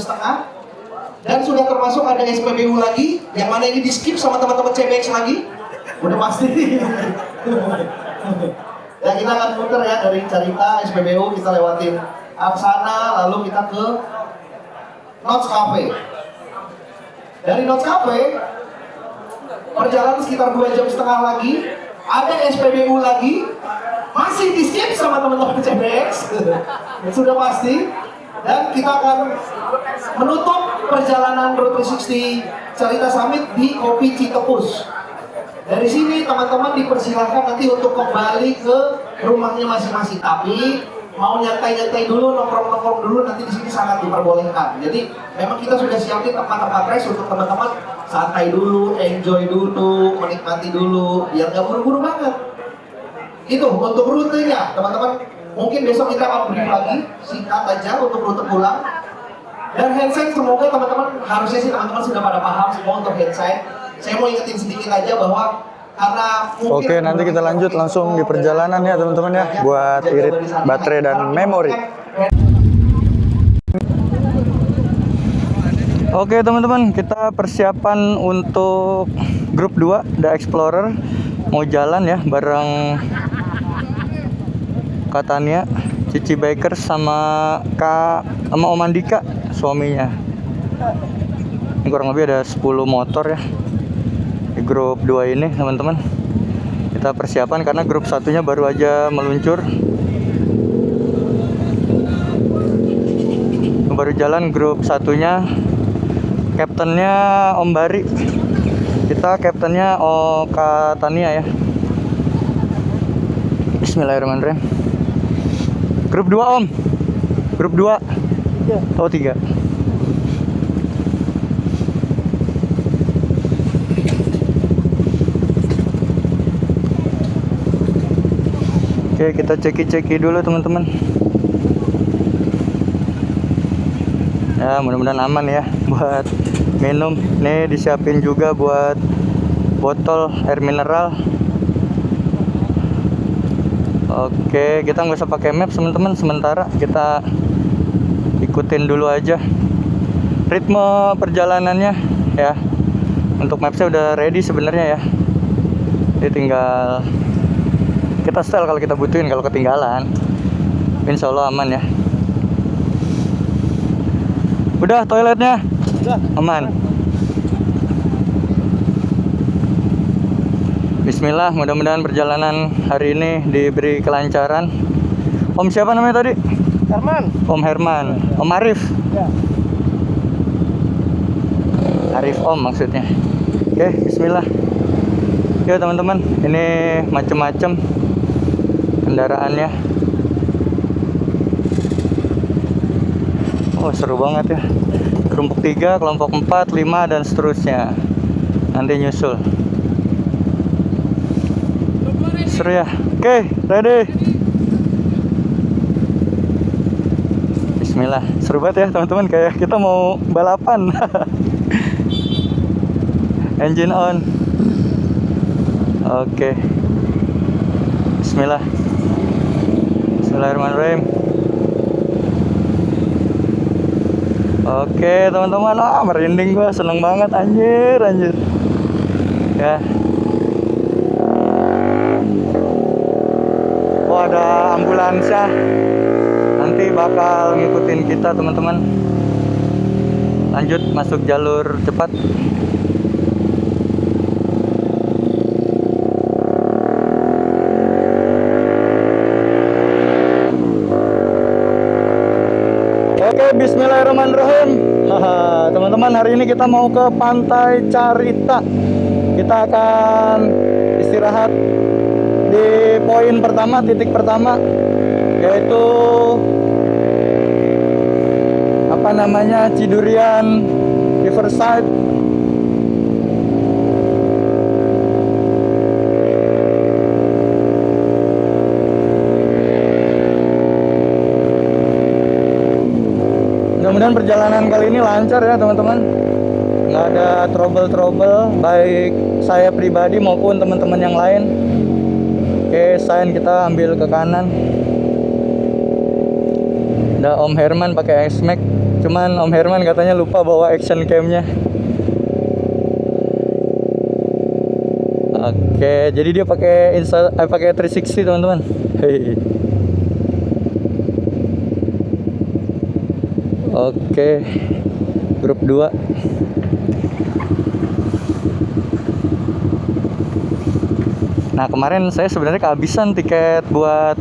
Dan sudah termasuk ada SPBU lagi, yang mana ini di skip sama teman-teman CBX lagi. Udah pasti. Ya kita akan muter ya dari Carita, SPBU, kita lewatin Aksana, lalu kita ke Notes Cafe. Dari Notes Cafe, perjalanan sekitar 2,5 jam lagi, ada SPBU lagi, masih di skip sama teman-teman CBX, sudah pasti. Dan kita akan menutup perjalanan Route 360 Carita Summit di Kopi Citepus. Dari sini teman-teman dipersilahkan nanti untuk kembali ke rumahnya masing-masing. Tapi mau nyantai-nyantai dulu, nongkrong-nongkrong dulu, nanti di sini sangat diperbolehkan. Jadi memang kita sudah siapin tempat-tempat race untuk teman-teman santai dulu, enjoy dulu, menikmati dulu, biar nggak buru-buru banget. Itu untuk rutenya, teman-teman. Mungkin besok kita akan brief lagi, singkat aja untuk rute pulang. Dan handsign semoga teman-teman, harusnya sih teman-teman sudah pada paham semua untuk handsign. Saya mau ingetin sedikit aja bahwa karena mungkin... Oke, nanti kita lanjut langsung di perjalanan ya teman-teman ya, buat irit baterai dan memori. Oke teman-teman, kita persiapan untuk grup 2 The Explorer mau jalan ya bareng Kak Tania, Cici Biker sama Om Andika suaminya. Ini kurang lebih ada 10 motor ya di grup 2 ini teman-teman. Kita persiapan karena grup satunya baru aja meluncur. Baru jalan grup satunya. Kaptennya Om Bari. Kita kaptennya Kak Tania ya. Bismillahirrahmanirrahim. Grup 2 Om. Grup 2. Oh 3. Oke, kita ceki-ceki dulu teman-teman. Ya, mudah-mudahan aman ya buat minum. Nih disiapin juga buat botol air mineral. Oke, kita nggak usah pakai map teman-teman, sementara kita ikutin dulu aja ritme perjalanannya ya. Untuk mapnya udah ready sebenarnya ya, jadi tinggal kita setel kalau kita butuhin. Kalau ketinggalan insya Allah aman ya. Udah toiletnya? Udah. Aman. Bismillah, mudah-mudahan perjalanan hari ini diberi kelancaran. Om siapa namanya tadi? Herman. Om Herman. Om Arif? Ya. Arif Om maksudnya. Oke, bismillah. Ya teman-teman, ini macem-macem kendaraannya. Oh seru banget ya. Kelompok 3, kelompok 4, 5 dan seterusnya. Nanti nyusul. Seru ya. Oke, ready. Bismillah. Seru banget ya teman-teman, kayak kita mau balapan. Engine on. Oke. Bismillah. Bismillahirrahmanirrahim. Oke teman-teman, merinding gua, seneng banget anjir. Ya. Oh ada ambulansnya, nanti bakal ngikutin kita teman-teman. Lanjut masuk jalur cepat. bismillahirrahmanirrahim. Haha, teman-teman, hari ini kita mau ke Pantai Carita. Kita akan istirahat di poin pertama, titik pertama, yaitu apa namanya, Cidurian Riverside. Mudah-mudahan perjalanan kali ini lancar ya teman-teman, nggak ada trouble-trouble baik saya pribadi maupun teman-teman yang lain. Oke, sign kita ambil ke kanan. Ada Om Herman pakai S-Max, cuman Om Herman katanya lupa bawa action cam-nya. Oke, jadi dia pakai pakai 360 teman-teman. Hei. Oke, grup 2. Nah, kemarin saya sebenarnya kehabisan tiket buat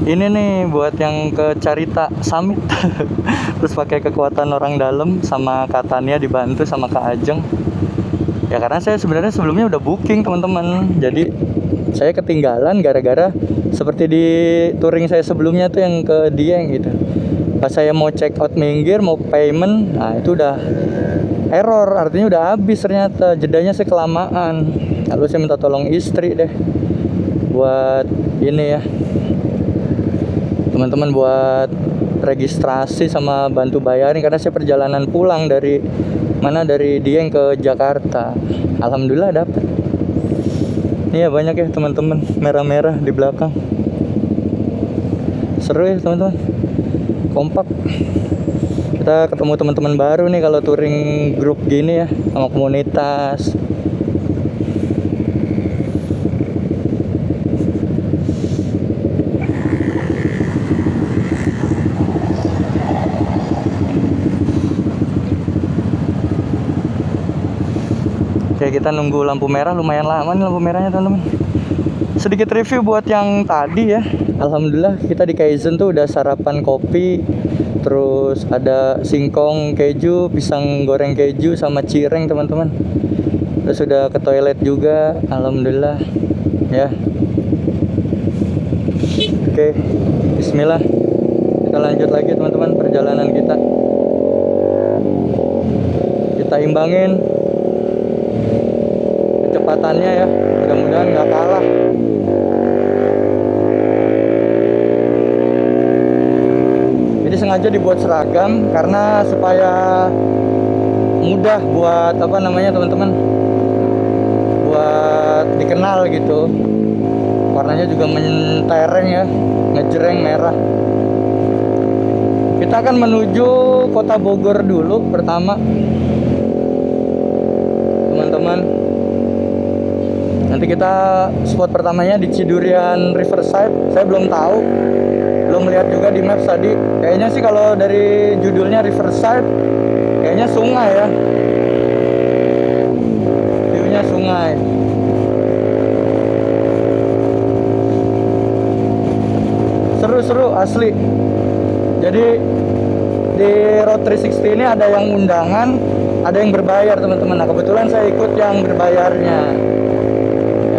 ini nih, buat yang ke Carita Summit. Terus pakai kekuatan orang dalam sama Kak Tania dibantu sama Kak Ajeng. Ya karena saya sebenarnya sebelumnya udah booking teman-teman. Jadi saya ketinggalan gara-gara seperti di touring saya sebelumnya tuh yang ke Dieng gitu. Pas saya mau check out minggir, mau payment, nah itu udah error, artinya udah habis ternyata, jedanya saya kelamaan. Lalu saya minta tolong istri deh buat ini ya, teman-teman, buat registrasi sama bantu bayarin karena saya perjalanan pulang dari Dieng ke Jakarta. Alhamdulillah dapet. Iya, banyak ya teman-teman, merah-merah di belakang. Seru ya teman-teman, kompak. Kita ketemu teman-teman baru nih kalau touring grup gini ya, sama komunitas. Oke, kita nunggu lampu merah, lumayan lama nih lampu merahnya teman-teman. Sedikit review buat yang tadi ya. Alhamdulillah kita di Kaizen tuh udah sarapan kopi, terus ada singkong keju, pisang goreng keju sama cireng teman-teman. Terus sudah ke toilet juga, alhamdulillah ya. Oke, bismillah. Kita lanjut lagi teman-teman perjalanan kita. Kita imbangin kecepatannya ya, mudah-mudahan nggak kalah. Jadi sengaja dibuat seragam karena supaya mudah buat apa namanya teman-teman, buat dikenal gitu. Warnanya juga mentereng ya, ngejreng merah. Kita akan menuju kota Bogor dulu pertama teman-teman. Nanti kita spot pertamanya di Cidurian Riverside. Saya belum tahu, belum lihat juga di maps tadi. Kayaknya sih kalau dari judulnya Riverside, kayaknya sungai ya. View-nya sungai. Seru-seru asli. Jadi di Road 360 ini ada yang undangan, ada yang berbayar teman-teman. Nah kebetulan saya ikut yang berbayarnya.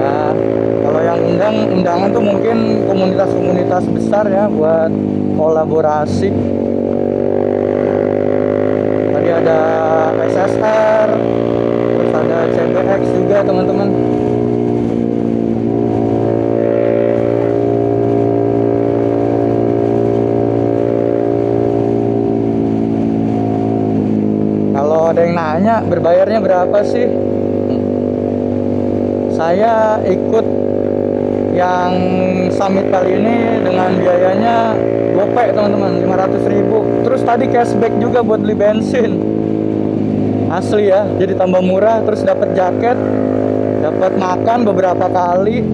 Ya, kalau yang undangan tuh mungkin komunitas-komunitas besar ya buat kolaborasi. Tadi ada SSR, terus ada CBX juga teman-teman. Kalau ada yang nanya berbayarnya berapa sih? Saya ikut yang summit kali ini dengan biayanya gopay teman-teman, 500.000. Terus tadi cashback juga buat beli bensin. Asli ya, jadi tambah murah. Terus dapat jaket, dapat makan beberapa kali,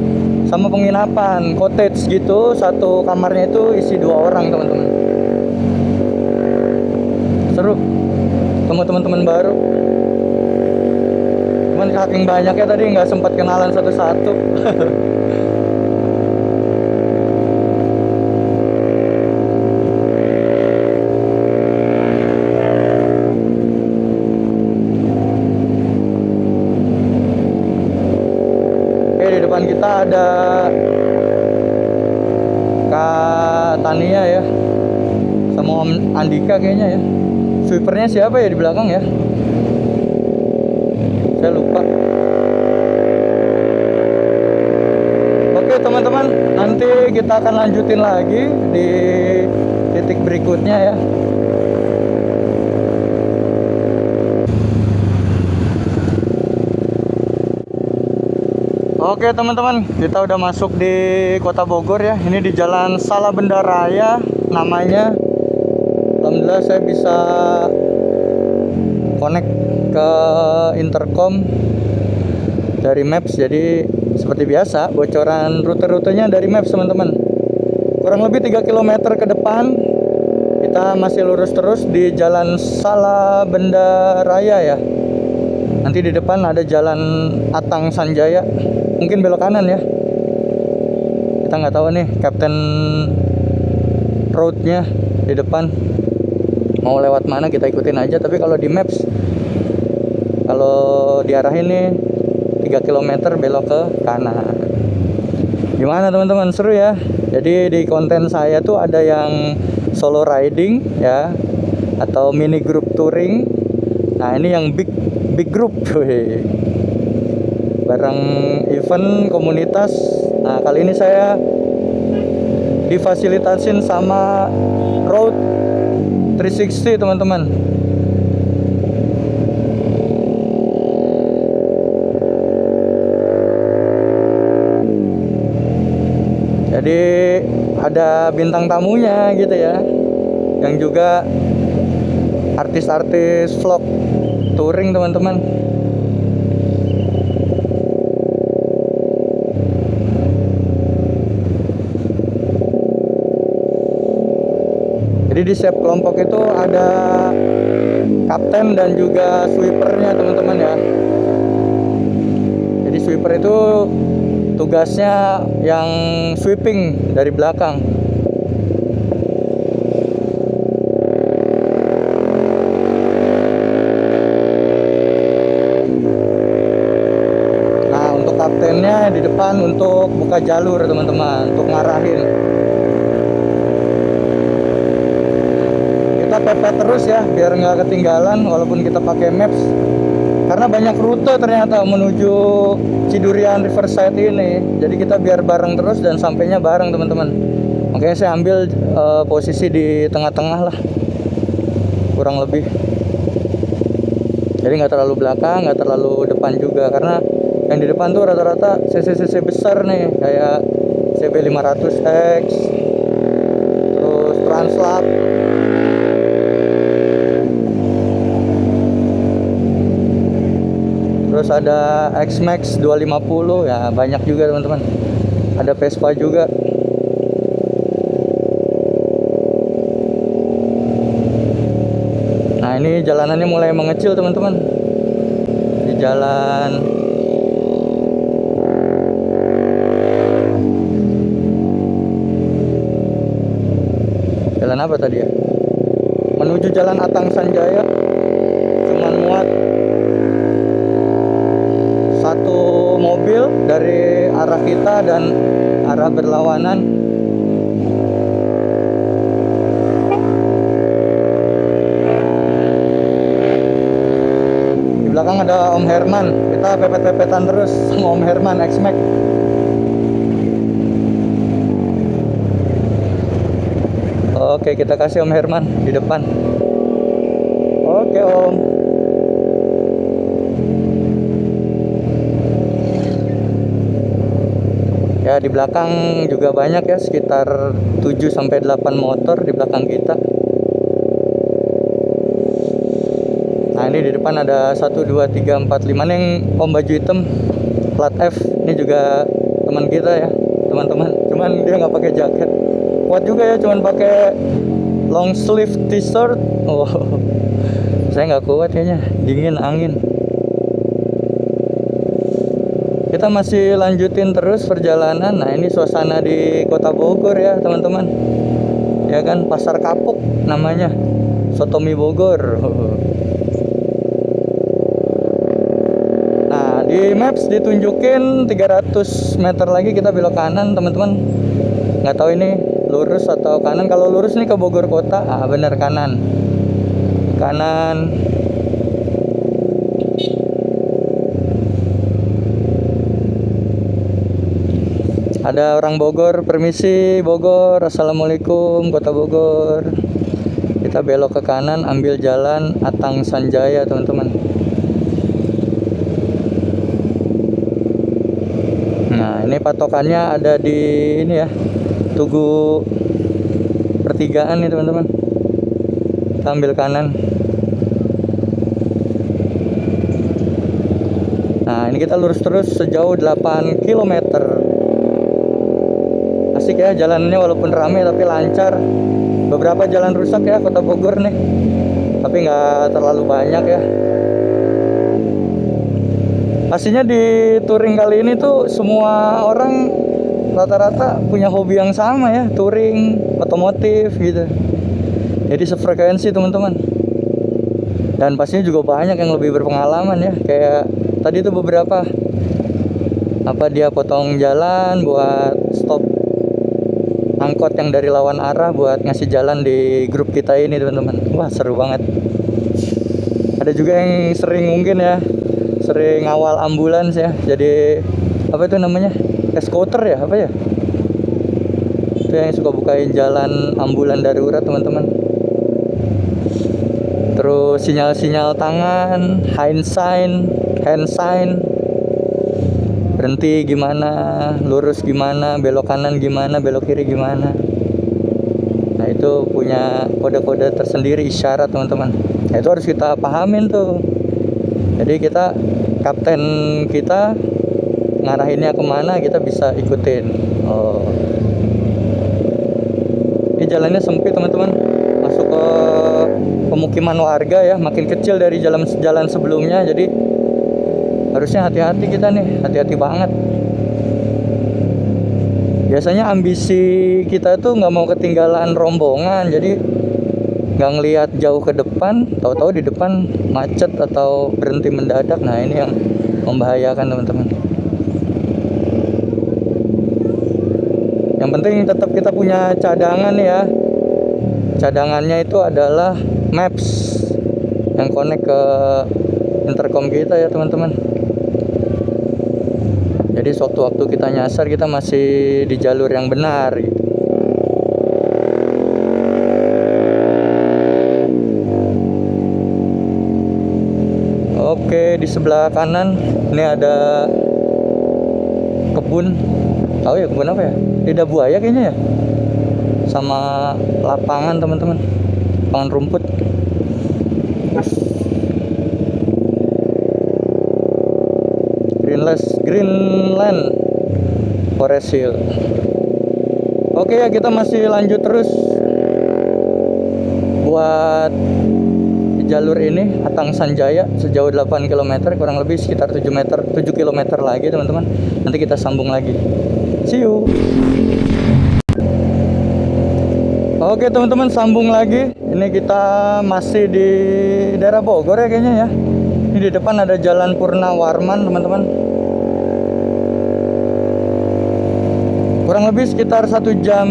sama penginapan cottage gitu. Satu kamarnya itu isi 2 orang teman-teman. Seru, ketemu teman-teman baru. Cuman saking banyaknya tadi nggak sempat kenalan satu-satu. Andika kayaknya ya. Sweepernya siapa ya di belakang ya? Saya lupa. Oke teman-teman, nanti kita akan lanjutin lagi di titik berikutnya ya. Oke teman-teman, kita udah masuk di Kota Bogor ya. Ini di Jalan Salabenda Raya namanya. Alhamdulillah saya bisa connect ke intercom dari Maps. Jadi seperti biasa bocoran rute-rutenya dari Maps teman-teman. Kurang lebih 3 km ke depan kita masih lurus terus di Jalan Salabenda Raya ya. Nanti di depan ada Jalan Atang Sanjaya. Mungkin belok kanan ya. Kita nggak tahu nih Captain Road-nya di depan mau lewat mana, kita ikutin aja. Tapi kalau di Maps, kalau diarahin nih 3 km belok ke kanan. Gimana teman-teman, seru ya. Jadi di konten saya tuh ada yang solo riding ya, atau mini group touring. Nah ini yang big group bareng event komunitas. Nah kali ini saya difasilitasin sama Road 360 teman-teman. Jadi ada bintang tamunya gitu ya, yang juga artis-artis vlog touring teman-teman. Jadi di setiap kelompok itu ada kapten dan juga sweepernya teman-teman ya. Jadi sweeper itu tugasnya yang sweeping dari belakang. Nah untuk kaptennya di depan untuk buka jalur teman-teman, untuk ngarahin. Kita pepet terus ya biar nggak ketinggalan walaupun kita pakai Maps, karena banyak rute ternyata menuju Cidurian Riverside ini. Jadi kita biar bareng terus dan sampainya bareng teman-teman. Makanya saya ambil posisi di tengah-tengah lah kurang lebih. Jadi nggak terlalu belakang, nggak terlalu depan juga, karena yang di depan tuh rata-rata cc besar nih, kayak CB 500X, terus Translab. Terus ada X-Max 250 ya, banyak juga teman-teman. Ada Vespa juga. Nah ini jalanannya mulai mengecil teman-teman. Di jalan apa tadi ya? Menuju Jalan Atang Sanjaya. Cuman muat satu mobil dari arah kita dan arah berlawanan. Di belakang ada Om Herman. Kita pepet-pepetan terus sama Om Herman X-Max. Oke, kita kasih Om Herman di depan. Oke Om. Ya di belakang juga banyak ya, sekitar 7-8 motor di belakang kita. Nah ini di depan ada 1, 2, 3, 4, 5 yang Om baju hitam plat F. Ini juga teman kita ya teman-teman. Cuman dia nggak pakai jaket. Kuat juga ya, cuman pakai long sleeve t-shirt. Oh, saya nggak kuat kayaknya, dingin angin. Kita masih lanjutin terus perjalanan. Nah ini suasana di Kota Bogor ya teman-teman. Ya kan, Pasar Kapuk namanya, Sotomi Bogor. Nah di Maps ditunjukin 300 meter lagi kita belok kanan teman-teman. Nggak tahu ini lurus atau kanan. Kalau lurus nih ke Bogor kota, bener kanan. Kanan. Ada orang Bogor, permisi Bogor, assalamualaikum Kota Bogor. Kita belok ke kanan, ambil jalan Atang Sanjaya teman-teman. Nah ini patokannya ada di ini ya, Tugu pertigaan nih teman-teman. Kita ambil kanan. Nah ini kita lurus terus sejauh 8 km. Asik ya jalannya, walaupun ramai tapi lancar. Beberapa jalan rusak ya Kota Bogor nih, tapi nggak terlalu banyak ya. Pastinya di touring kali ini tuh semua orang rata-rata punya hobi yang sama ya, touring otomotif gitu. Jadi sefrekuensi teman-teman. Dan pastinya juga banyak yang lebih berpengalaman ya. Kayak tadi tuh beberapa dia potong jalan buat stop angkot yang dari lawan arah buat ngasih jalan di grup kita ini teman-teman. Wah seru banget. Ada juga yang sering mungkin ya, sering ngawal ambulans ya, jadi apa itu namanya, escorter ya, apa ya, itu yang suka bukain jalan ambulan darurat teman-teman. Terus sinyal-sinyal tangan, hand sign, berhenti gimana, lurus gimana, belok kanan gimana, belok kiri gimana. Nah itu punya kode-kode tersendiri, isyarat teman-teman. Nah, itu harus kita pahamin tuh. Jadi kita, kapten kita ngarahinnya kemana, kita bisa ikutin. Ini jalannya sempit teman-teman, masuk ke pemukiman warga ya, makin kecil dari jalan sebelumnya. Jadi harusnya hati-hati kita nih, hati-hati banget. Biasanya ambisi kita tuh nggak mau ketinggalan rombongan, jadi nggak ngelihat jauh ke depan, tahu-tahu di depan macet atau berhenti mendadak. Nah ini yang membahayakan teman-teman. Yang penting tetap kita punya cadangan ya. Cadangannya itu adalah maps yang connect ke intercom kita ya teman-teman. Jadi sewaktu-waktu kita nyasar, kita masih di jalur yang benar gitu. Oke, di sebelah kanan ini ada kebun. Tahu ya kebun apa ya? Lidah buaya kayaknya ya. Sama lapangan teman-teman. Lapangan rumput. Greenland Forest Hill. Oke ya, kita masih lanjut terus buat jalur ini Atang Sanjaya sejauh 8 km, kurang lebih sekitar 7 km lagi teman-teman. Nanti kita sambung lagi. See you. Oke teman-teman, sambung lagi. Ini kita masih di daerah Bogor ya kayaknya ya. Ini di depan ada Jalan Purnawarman teman-teman. Kurang lebih sekitar 1 jam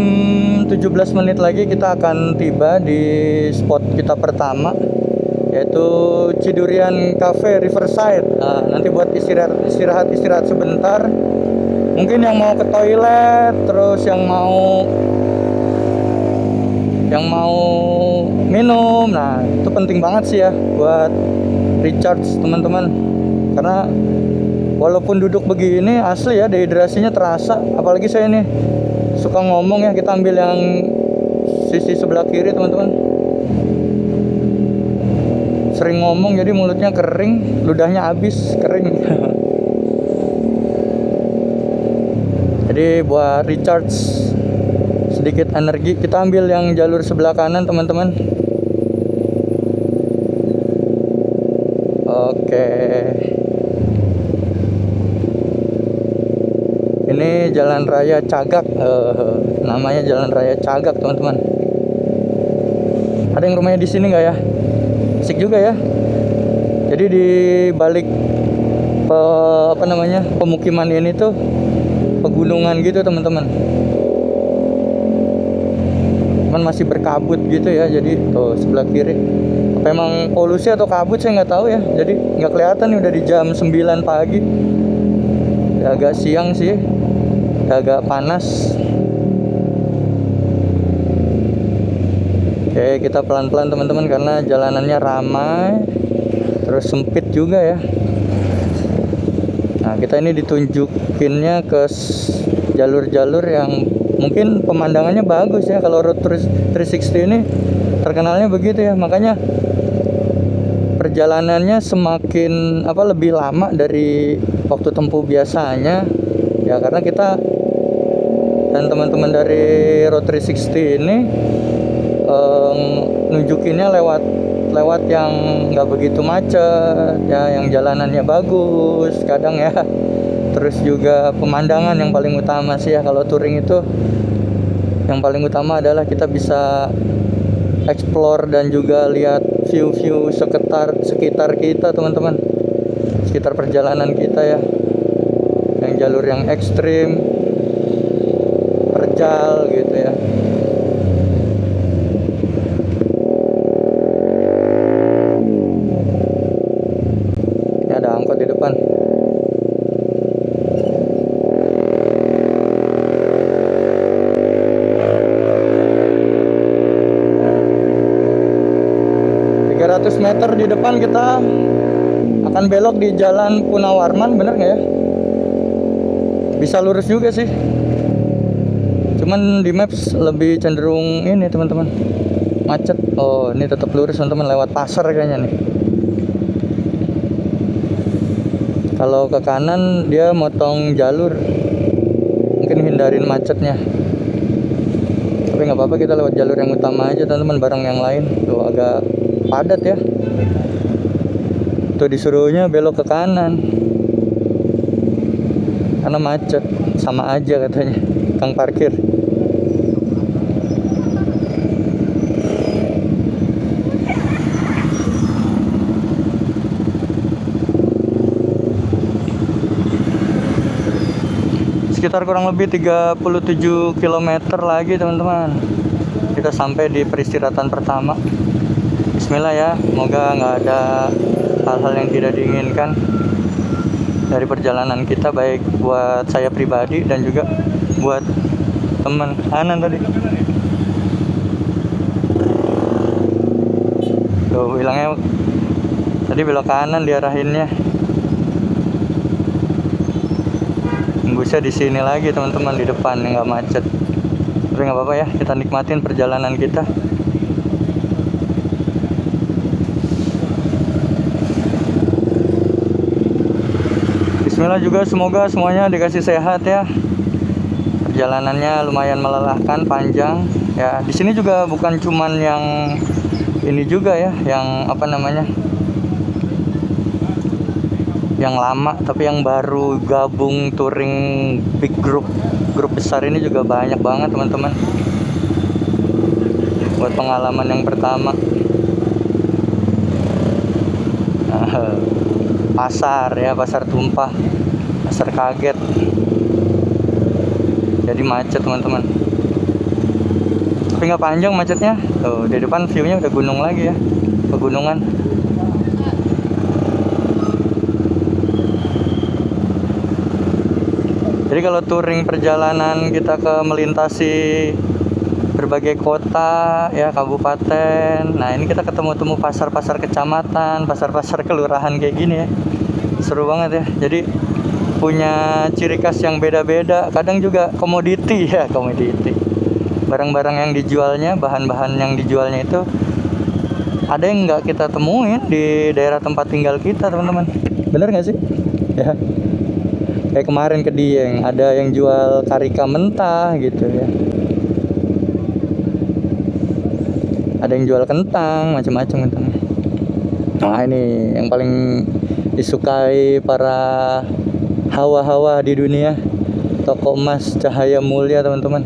17 menit lagi kita akan tiba di spot kita pertama, yaitu Cidurian Cafe Riverside. Nah, nanti buat istirahat sebentar. Mungkin yang mau ke toilet, terus yang mau minum. Nah, itu penting banget sih ya buat recharge teman-teman. Karena walaupun duduk begini, asli ya dehidrasinya terasa. Apalagi saya nih suka ngomong ya, kita ambil yang sisi sebelah kiri teman-teman. Sering ngomong jadi mulutnya kering, ludahnya habis kering. Jadi buat recharge sedikit energi, kita ambil yang jalur sebelah kanan teman-teman. Oke. Ini Jalan Raya Cagak, namanya Jalan Raya Cagak teman-teman. Ada yang rumahnya di sini nggak ya? Asik juga ya. Jadi di balik pemukiman ini tuh pegunungan gitu teman-teman. cuman masih berkabut gitu ya. Jadi tuh sebelah kiri, apa emang polusi atau kabut saya nggak tahu ya, jadi nggak kelihatan nih udah di jam 9 pagi ya, agak siang sih ya, agak panas. Oke, kita pelan-pelan teman-teman karena jalanannya ramai terus sempit juga ya. Nah, kita ini ditunjukinnya ke jalur-jalur yang mungkin pemandangannya bagus ya. Kalau Road 360 ini terkenalnya begitu ya, makanya perjalanannya semakin lebih lama dari waktu tempuh biasanya ya, karena kita dan teman-teman dari Road 360 ini nunjukinnya lewat yang nggak begitu macet ya, yang jalanannya bagus kadang ya. Terus juga pemandangan yang paling utama sih ya, kalau touring itu yang paling utama adalah kita bisa explore dan juga lihat view-view sekitar kita teman-teman, sekitar perjalanan kita ya, yang jalur yang ekstrim, terjal gitu ya. Ini ada angkot di depan. Meter di depan kita akan belok di Jalan Punawarman, bener nggak ya? Bisa lurus juga sih, cuman di maps lebih cenderung ini teman-teman macet. Oh, ini tetap lurus teman-teman, lewat pasar kayaknya nih. Kalau ke kanan dia motong jalur, mungkin hindarin macetnya. Tapi nggak apa-apa, kita lewat jalur yang utama aja teman-teman, bareng yang lain. Tuh agak padat ya. Tuh disuruhnya belok ke kanan karena macet, sama aja katanya kang parkir. Sekitar kurang lebih 37 km lagi teman-teman, kita sampai di peristirahatan pertama. Bismillah ya, semoga nggak ada hal-hal yang tidak diinginkan dari perjalanan kita, baik buat saya pribadi dan juga buat teman Anan tadi. Tuh bilangnya tadi belok kanan diarahinnya. Embusnya di sini lagi teman-teman, di depan nggak macet. Tapi nggak apa-apa ya, kita nikmatin perjalanan kita. Bismillah juga, semoga semuanya dikasih sehat ya. Perjalanannya lumayan melelahkan, panjang ya. Di sini juga bukan cuman yang ini juga ya, yang yang lama, tapi yang baru gabung touring big grup besar ini juga banyak banget teman-teman, buat pengalaman yang pertama. Pasar ya, pasar tumpah, pasar kaget, jadi macet teman-teman. Tapi nggak panjang macetnya. Tuh di depan view-nya udah gunung lagi ya, pegunungan. Jadi kalau touring perjalanan kita ke melintasi berbagai kota ya, kabupaten. Nah, ini kita ketemu pasar-pasar kecamatan, pasar-pasar kelurahan kayak gini ya. Seru banget ya. Jadi punya ciri khas yang beda-beda. Kadang juga komoditi ya, komoditi. Barang-barang yang dijualnya, bahan-bahan yang dijualnya itu ada yang nggak kita temuin di daerah tempat tinggal kita, teman-teman. Bener nggak sih? Ya. Kayak kemarin ke Dieng, ada yang jual karika mentah gitu ya. Ada yang jual kentang, macam-macam kentang. Nah, ini yang paling disukai para hawa-hawa di dunia, toko emas Cahaya Mulia teman-teman.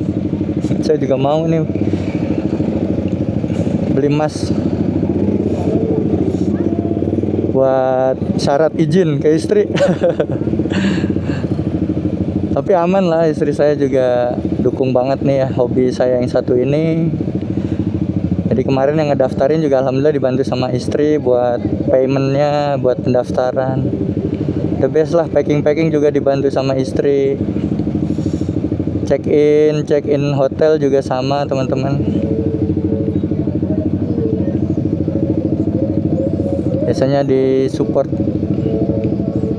Saya juga mau nih beli emas buat syarat izin ke istri. Tapi aman lah, istri saya juga dukung banget nih ya hobi saya yang satu ini. Jadi kemarin yang ngedaftarin juga alhamdulillah dibantu sama istri buat paymentnya, buat pendaftaran. The best lah, packing juga dibantu sama istri. Check in hotel juga sama teman-teman. Biasanya disupport,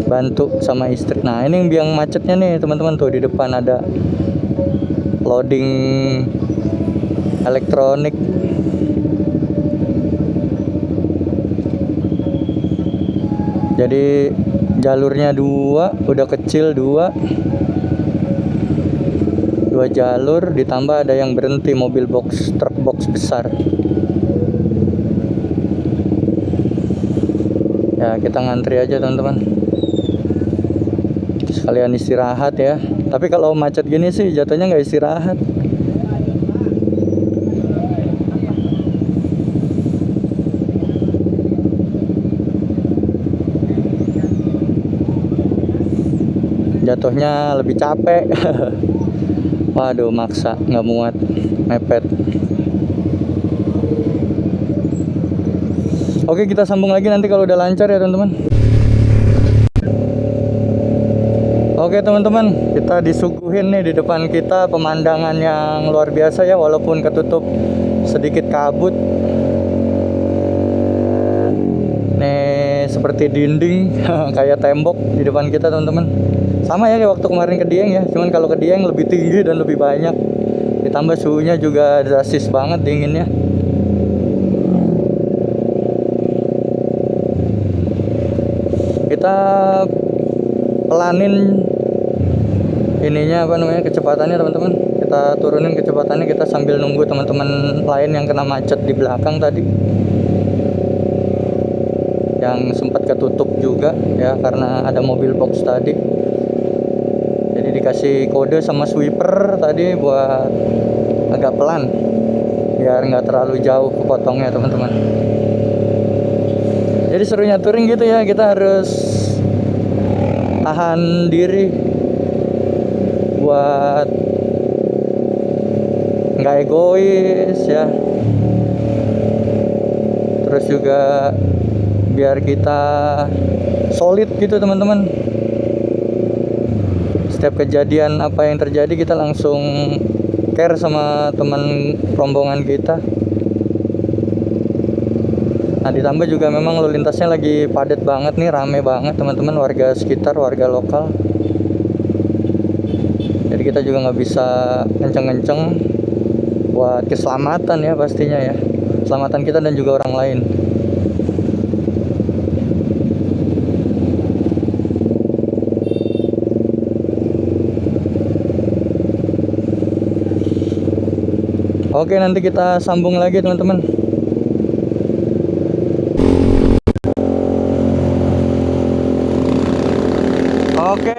bantu sama istri. Nah ini yang macetnya nih teman-teman, tuh di depan ada loading elektronik. Jadi jalurnya dua, udah kecil dua jalur, ditambah ada yang berhenti mobil box, truk box besar. Ya kita ngantri aja teman-teman, sekalian istirahat ya. Tapi kalau macet gini sih jatuhnya nggak istirahat. Jatuhnya lebih capek. Waduh, maksa, nggak muat, mepet. Oke, kita sambung lagi nanti kalau udah lancar ya teman-teman. Oke teman-teman, kita disuguhin nih di depan kita pemandangan yang luar biasa ya, walaupun ketutup sedikit kabut. Nih seperti dinding kayak tembok di depan kita teman-teman. Sama ya kayak waktu kemarin ke Dieng ya, cuman kalau ke Dieng lebih tinggi dan lebih banyak. Ditambah suhunya juga drastis banget dinginnya. Kita pelanin ininya apa namanya, kecepatannya teman-teman. Kita turunin kecepatannya, kita sambil nunggu teman-teman lain yang kena macet di belakang tadi, yang sempat ketutup juga ya karena ada mobil box tadi. Jadi dikasih kode sama sweeper tadi buat agak pelan biar nggak terlalu jauh kepotongnya teman-teman. Jadi serunya touring gitu ya, kita harus tahan diri buat nggak egois ya. Terus juga biar kita solid gitu teman-teman. Setiap kejadian apa yang terjadi kita langsung care sama teman rombongan kita. Nah ditambah juga memang lalu lintasnya lagi padat banget nih, rame banget teman-teman, warga sekitar, warga lokal. Jadi kita juga nggak bisa kenceng-kenceng buat keselamatan ya pastinya ya, keselamatan kita dan juga orang lain. Oke, nanti kita sambung lagi teman-teman. Oke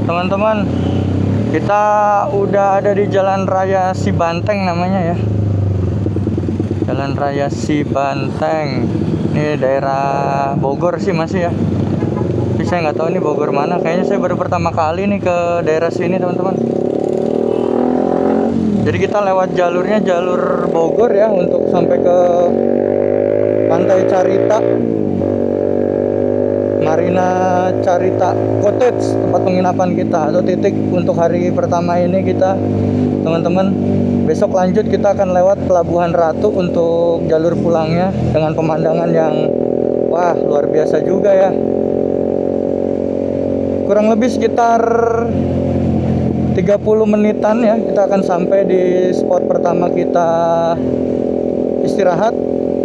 teman-teman, kita udah ada di Jalan Raya Cibanteng namanya ya, Jalan Raya Cibanteng. Ini daerah Bogor sih masih ya, tapi saya nggak tahu nih Bogor mana. Kayaknya saya baru pertama kali nih ke daerah sini teman-teman. Jadi kita lewat jalurnya jalur Bogor ya untuk sampai ke Pantai Carita, Marina Carita Cottage, tempat penginapan kita atau titik untuk hari pertama ini kita teman-teman. Besok lanjut kita akan lewat Pelabuhan Ratu untuk jalur pulangnya dengan pemandangan yang wah luar biasa juga ya. Kurang lebih sekitar 30 menitan ya kita akan sampai di spot pertama kita istirahat,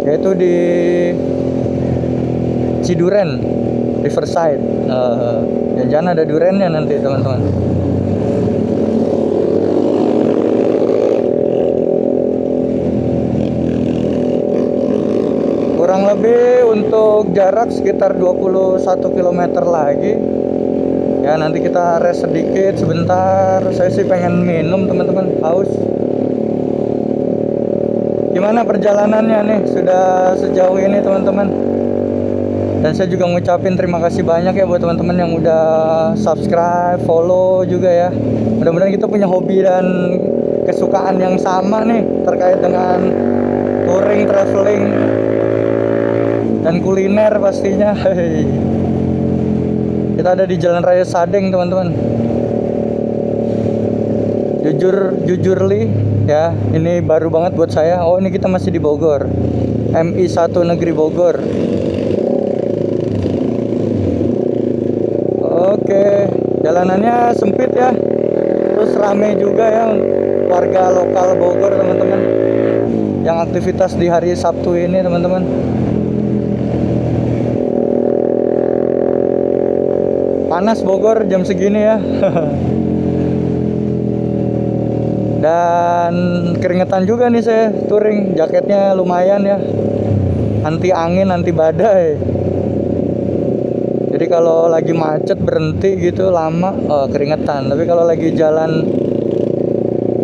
yaitu di Ciduren Riverside. Jangan ada durennya nanti teman-teman. Kurang lebih untuk jarak sekitar 21 km lagi. Ya nanti kita rest sedikit sebentar. Saya sih pengen minum teman-teman, haus. Gimana perjalanannya nih sudah sejauh ini teman-teman? Dan saya juga ngucapin terima kasih banyak ya buat teman-teman yang udah subscribe, follow juga ya. Mudah-mudahan kita punya hobi dan kesukaan yang sama nih terkait dengan touring, traveling, dan kuliner pastinya. Hei. Kita ada di Jalan Raya Sadeng, teman-teman. Jujurly ya, ini baru banget buat saya. Oh, ini kita masih di Bogor, MI 1 Negeri Bogor. Oke, jalanannya sempit ya, terus rame juga ya warga lokal Bogor, teman-teman, yang aktivitas di hari Sabtu ini, teman-teman. Panas Bogor jam segini ya. Dan keringetan juga nih saya touring, jaketnya lumayan ya, anti angin, anti badai. Jadi kalau lagi macet berhenti gitu lama, keringetan. Tapi kalau lagi jalan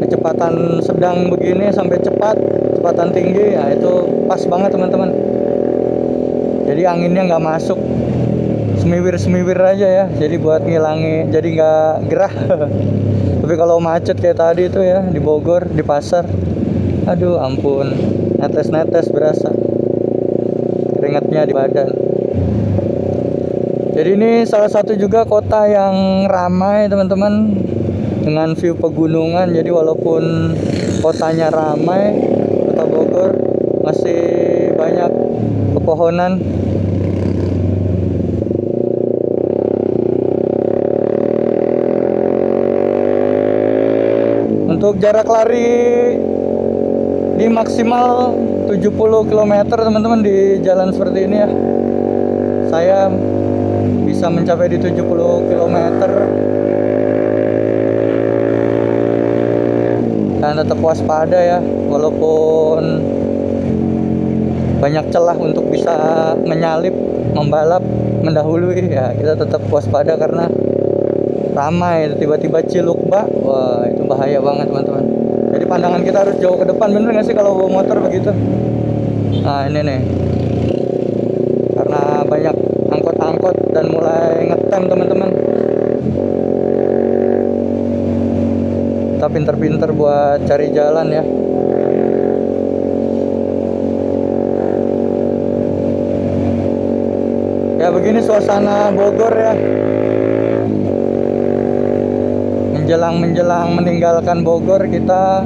kecepatan sedang begini sampai kecepatan tinggi, ya itu pas banget, teman-teman. Jadi anginnya nggak masuk, semiwir aja ya. Jadi buat ngilangi, jadi nggak gerah. Tapi kalau macet kayak tadi itu ya di Bogor, di pasar, aduh ampun, netes berasa keringatnya di badan. Jadi ini salah satu juga kota yang ramai, teman-teman, dengan view pegunungan. Jadi walaupun kotanya ramai, kota Bogor masih banyak pepohonan. Untuk jarak lari di maksimal 70 km, teman-teman, di jalan seperti ini ya. Saya bisa mencapai di 70 km dan tetap waspada ya, walaupun banyak celah untuk bisa menyalip, membalap, mendahului ya, kita tetap waspada karena ramai. Tiba-tiba Cilukba, wah itu bahaya banget, teman-teman. Jadi pandangan kita harus jauh ke depan, bener nggak sih kalau bawa motor begitu? Nah ini nih, karena banyak angkot dan mulai ngetem, teman-teman. Kita pinter-pinter buat cari jalan ya. Ya begini suasana Bogor ya. Menjelang meninggalkan Bogor, kita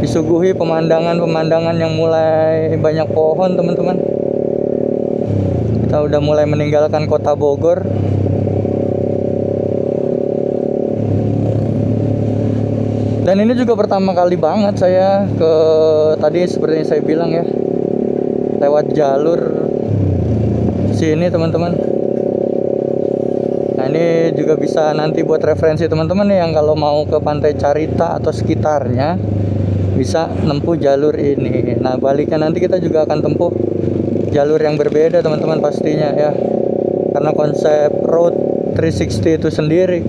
disuguhi pemandangan yang mulai banyak pohon, teman-teman. Kita udah mulai meninggalkan kota Bogor. Dan ini juga pertama kali banget saya ke, tadi seperti yang saya bilang ya, lewat jalur sini, teman-teman. Nah ini juga bisa nanti buat referensi teman-teman yang kalau mau ke Pantai Carita atau sekitarnya bisa nempuh jalur ini. Nah baliknya nanti kita juga akan tempuh jalur yang berbeda, teman-teman, pastinya ya, karena konsep road 360 itu sendiri.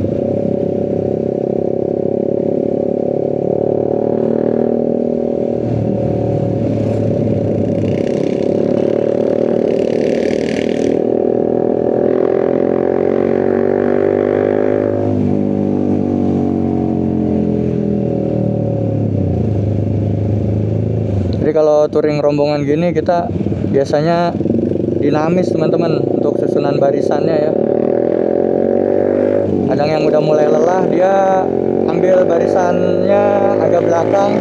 Jadi kalau touring rombongan gini kita biasanya dinamis, teman-teman, untuk susunan barisannya ya. Kadang yang udah mulai lelah dia ambil barisannya agak belakang,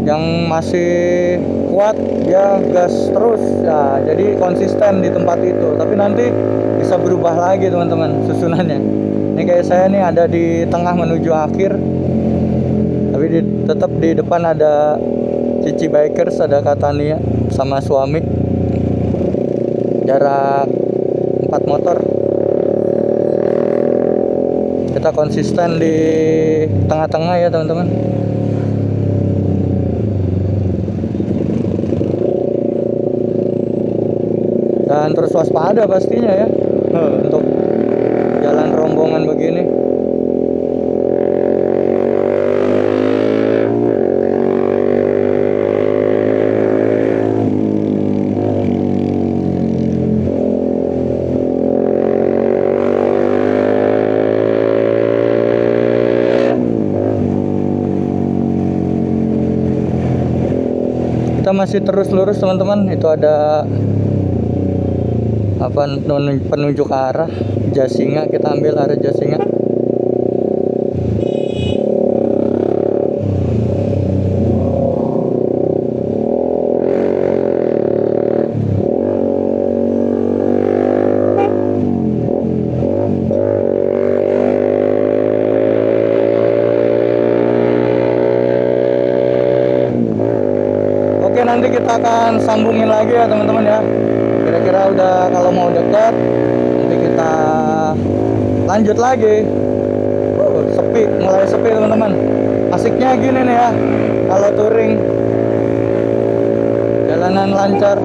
yang masih kuat dia gas terus ya. Jadi konsisten di tempat itu, tapi nanti bisa berubah lagi, teman-teman, susunannya. Ini kayak saya nih ada di tengah menuju akhir, tapi tetap di depan ada Cici Bikers, ada Katania sama suami, jarak 4 motor. Kita konsisten di tengah-tengah ya, teman-teman. Dan terus waspada pastinya ya untuk jalan rombongan begini. masih terus lurus teman-teman. Itu ada apa, penunjuk arah Jasinga. Kita ambil arah Jasinga. Oke, nanti kita akan sambungin lagi ya teman-teman ya. Kira-kira udah, kalau mau dekat nanti kita lanjut lagi. Sepi, mulai sepi teman-teman. Asiknya gini nih ya, kalau touring jalanan lancar.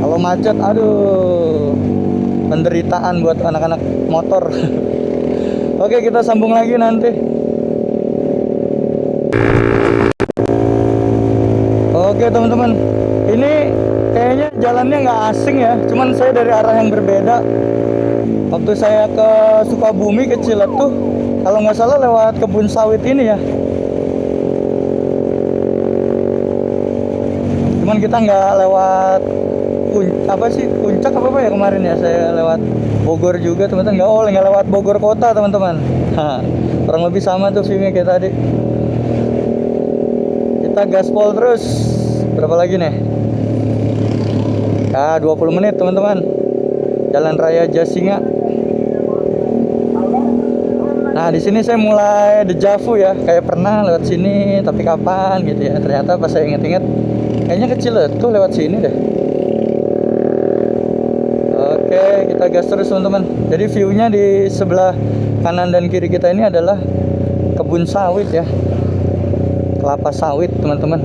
Kalau macet, aduh, penderitaan buat anak-anak motor. Oke, kita sambung lagi nanti. Oke teman-teman, ini kayaknya jalannya nggak asing ya, cuman saya dari arah yang berbeda. Waktu saya ke Sukabumi, ke Ciletuh, kalau nggak salah lewat kebun sawit ini ya. Cuman kita nggak lewat puncak apa ya kemarin ya, saya lewat Bogor juga teman-teman. Nggak lewat Bogor kota teman-teman. Kurang lebih sama tuh view-nya kayak tadi. Kita gaspol terus. Berapa lagi nih? Ya, 20 menit teman-teman. Jalan Raya Jasinga. Nah, di sini saya mulai dejavu ya, kayak pernah lewat sini, tapi kapan gitu ya. Ternyata pas saya inget-inget, kayaknya kecil tuh lewat sini deh. Oke, kita gas terus teman-teman. Jadi view-nya di sebelah kanan dan kiri kita ini adalah kebun sawit ya, kelapa sawit teman-teman.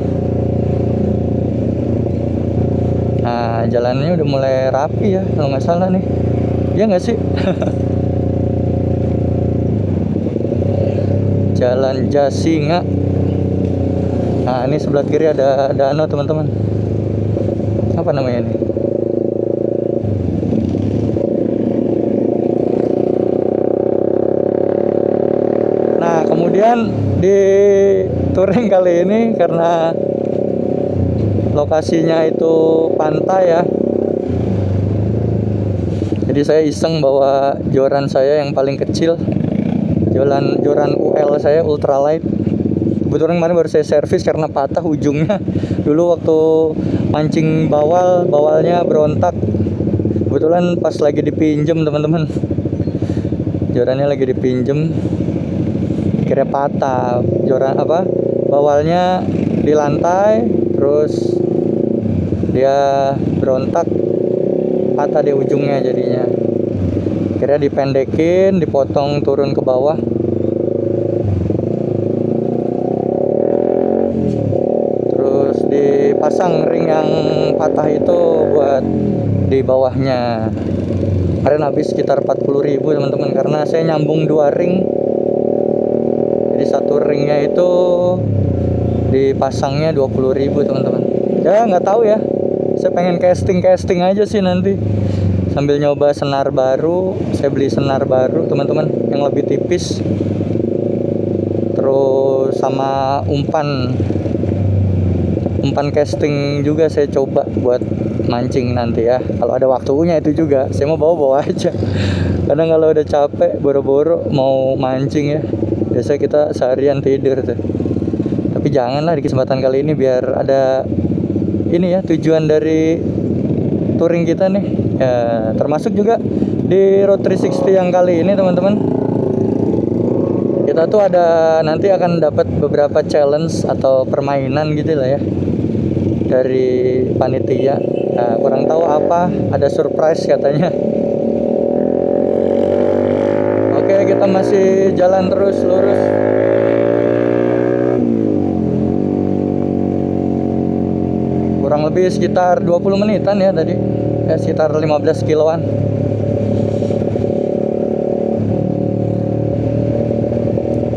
Nah, jalannya udah mulai rapi ya, kalau nggak salah nih. Iya nggak sih? Jalan Jasinga. Nah, ini sebelah kiri ada danau teman-teman. Apa namanya ini? Nah, kemudian di touring kali ini karena lokasinya itu pantai ya, jadi saya iseng bawa joran saya yang paling kecil, joran UL saya ultralight. Kebetulan kemarin baru saya servis karena patah ujungnya. Dulu waktu mancing bawalnya berontak. Kebetulan pas lagi dipinjem teman-teman, jorannya lagi dipinjem, akhirnya patah. Bawalnya di lantai, terus dia berontak, patah di ujungnya jadinya. Akhirnya dipendekin, dipotong turun ke bawah. Terus dipasang ring yang patah itu buat di bawahnya. Kemarin habis sekitar 40.000 teman-teman, karena saya nyambung 2 ring. Jadi satu ringnya itu dipasangnya 20.000 teman-teman. Ya nggak tahu ya, saya pengen casting aja sih nanti, sambil nyoba senar baru. Saya beli senar baru teman-teman yang lebih tipis, terus sama umpan casting juga saya coba buat mancing nanti ya, kalau ada waktunya. Itu juga saya mau bawa aja. Kadang kalau udah capek boro-boro mau mancing ya, biasa kita seharian tidur tuh. Tapi janganlah di kesempatan kali ini, biar ada ini ya, tujuan dari touring kita nih ya, termasuk juga di Road 360 yang kali ini teman-teman. Kita tuh nanti akan dapat beberapa challenge atau permainan gitu lah ya dari panitia. Nah, kurang tahu apa, ada surprise katanya. Oke, kita masih jalan terus lurus. Kurang lebih sekitar 20 menitan ya tadi ya, sekitar 15 kiloan.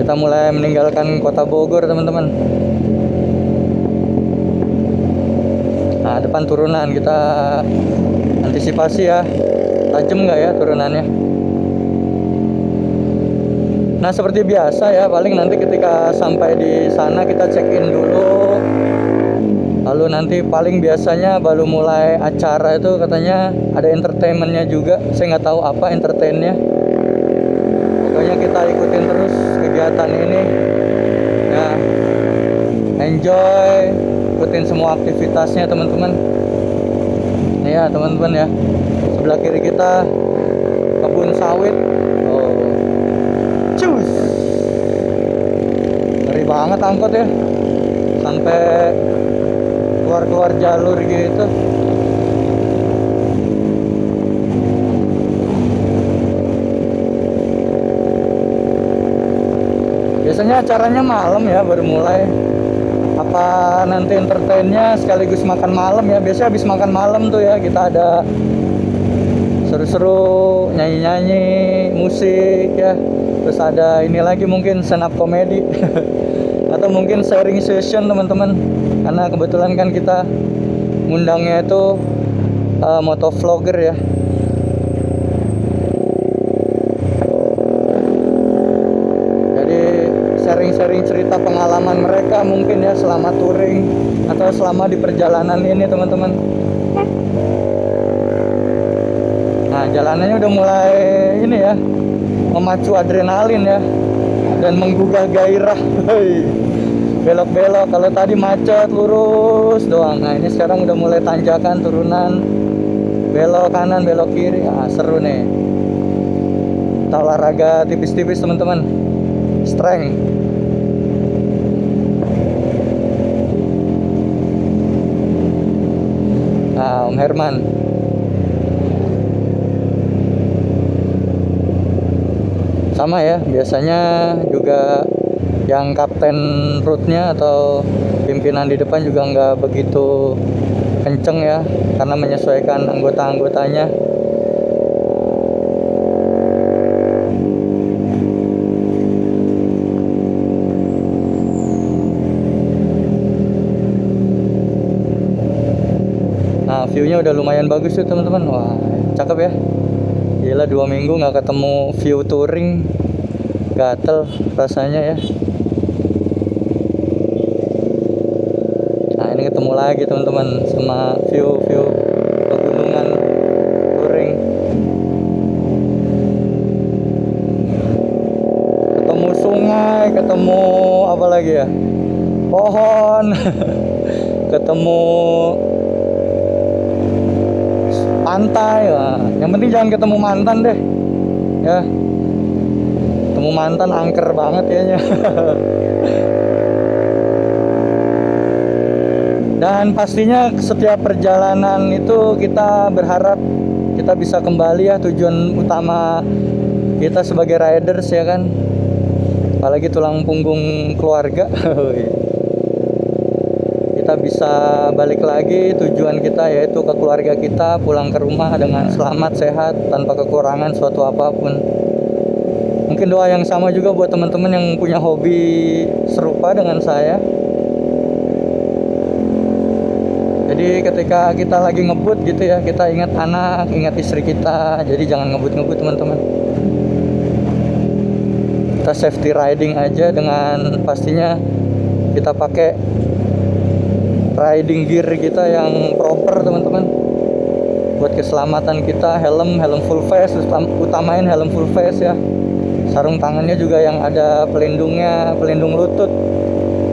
Kita mulai meninggalkan kota Bogor teman-teman. Nah, depan turunan, kita antisipasi ya, tajam nggak ya turunannya. Nah seperti biasa ya, paling nanti ketika sampai di sana kita check in dulu. Lalu nanti paling biasanya baru mulai acara itu katanya ada entertainmentnya juga. Saya nggak tahu apa entertainnya. Pokoknya kita ikutin terus kegiatan ini. Ya, enjoy, ikutin semua aktivitasnya teman-teman. Ya teman-teman ya. Sebelah kiri kita kebun sawit. Oh, cus. Ngeri banget angkot ya. Sampai keluar jalur gitu. Biasanya acaranya malam ya, baru mulai. Apa nanti entertainnya sekaligus makan malam ya. Biasanya habis makan malam tuh ya kita ada seru-seru, nyanyi-nyanyi, musik ya. Terus ada ini lagi mungkin stand up comedy atau mungkin sharing session teman-teman. Karena kebetulan kan kita ngundangnya itu motovlogger ya. Jadi sharing-sharing cerita pengalaman mereka mungkin ya selama touring atau selama di perjalanan ini teman-teman. Nah jalanannya udah mulai ini ya, memacu adrenalin ya dan menggugah gairah. Belok-belok, kalau tadi macet lurus doang. Nah ini sekarang udah mulai tanjakan, turunan, belok kanan, belok kiri. Ah seru nih. Kita olahraga tipis-tipis teman-teman. Strength. Nah Om Herman. Sama ya, biasanya juga yang kapten route-nya atau pimpinan di depan juga nggak begitu kenceng ya, karena menyesuaikan anggota-anggotanya. Nah view-nya udah lumayan bagus tuh teman-teman. Wah cakep ya. Gila 2 minggu nggak ketemu view touring, gatel rasanya ya. Nah ini ketemu lagi teman-teman sama view pegunungan touring. Ketemu sungai, ketemu apa lagi ya, pohon ketemu pantai. Nah, yang penting jangan ketemu mantan deh ya. Ketemu mantan angker banget kayaknya. Dan pastinya setiap perjalanan itu kita berharap kita bisa kembali ya, tujuan utama kita sebagai riders ya kan, apalagi tulang punggung keluarga. Kita bisa balik lagi, tujuan kita yaitu ke keluarga kita, pulang ke rumah dengan selamat, sehat, tanpa kekurangan suatu apapun. Mungkin doa yang sama juga buat teman-teman yang punya hobi serupa dengan saya. Jadi ketika kita lagi ngebut gitu ya, kita ingat anak, ingat istri kita. Jadi jangan ngebut-ngebut teman-teman. Kita safety riding aja, dengan pastinya kita pakai riding gear kita yang proper teman-teman. Buat keselamatan kita, helm full face, utamain helm full face ya. Sarung tangannya juga yang ada pelindungnya, pelindung lutut.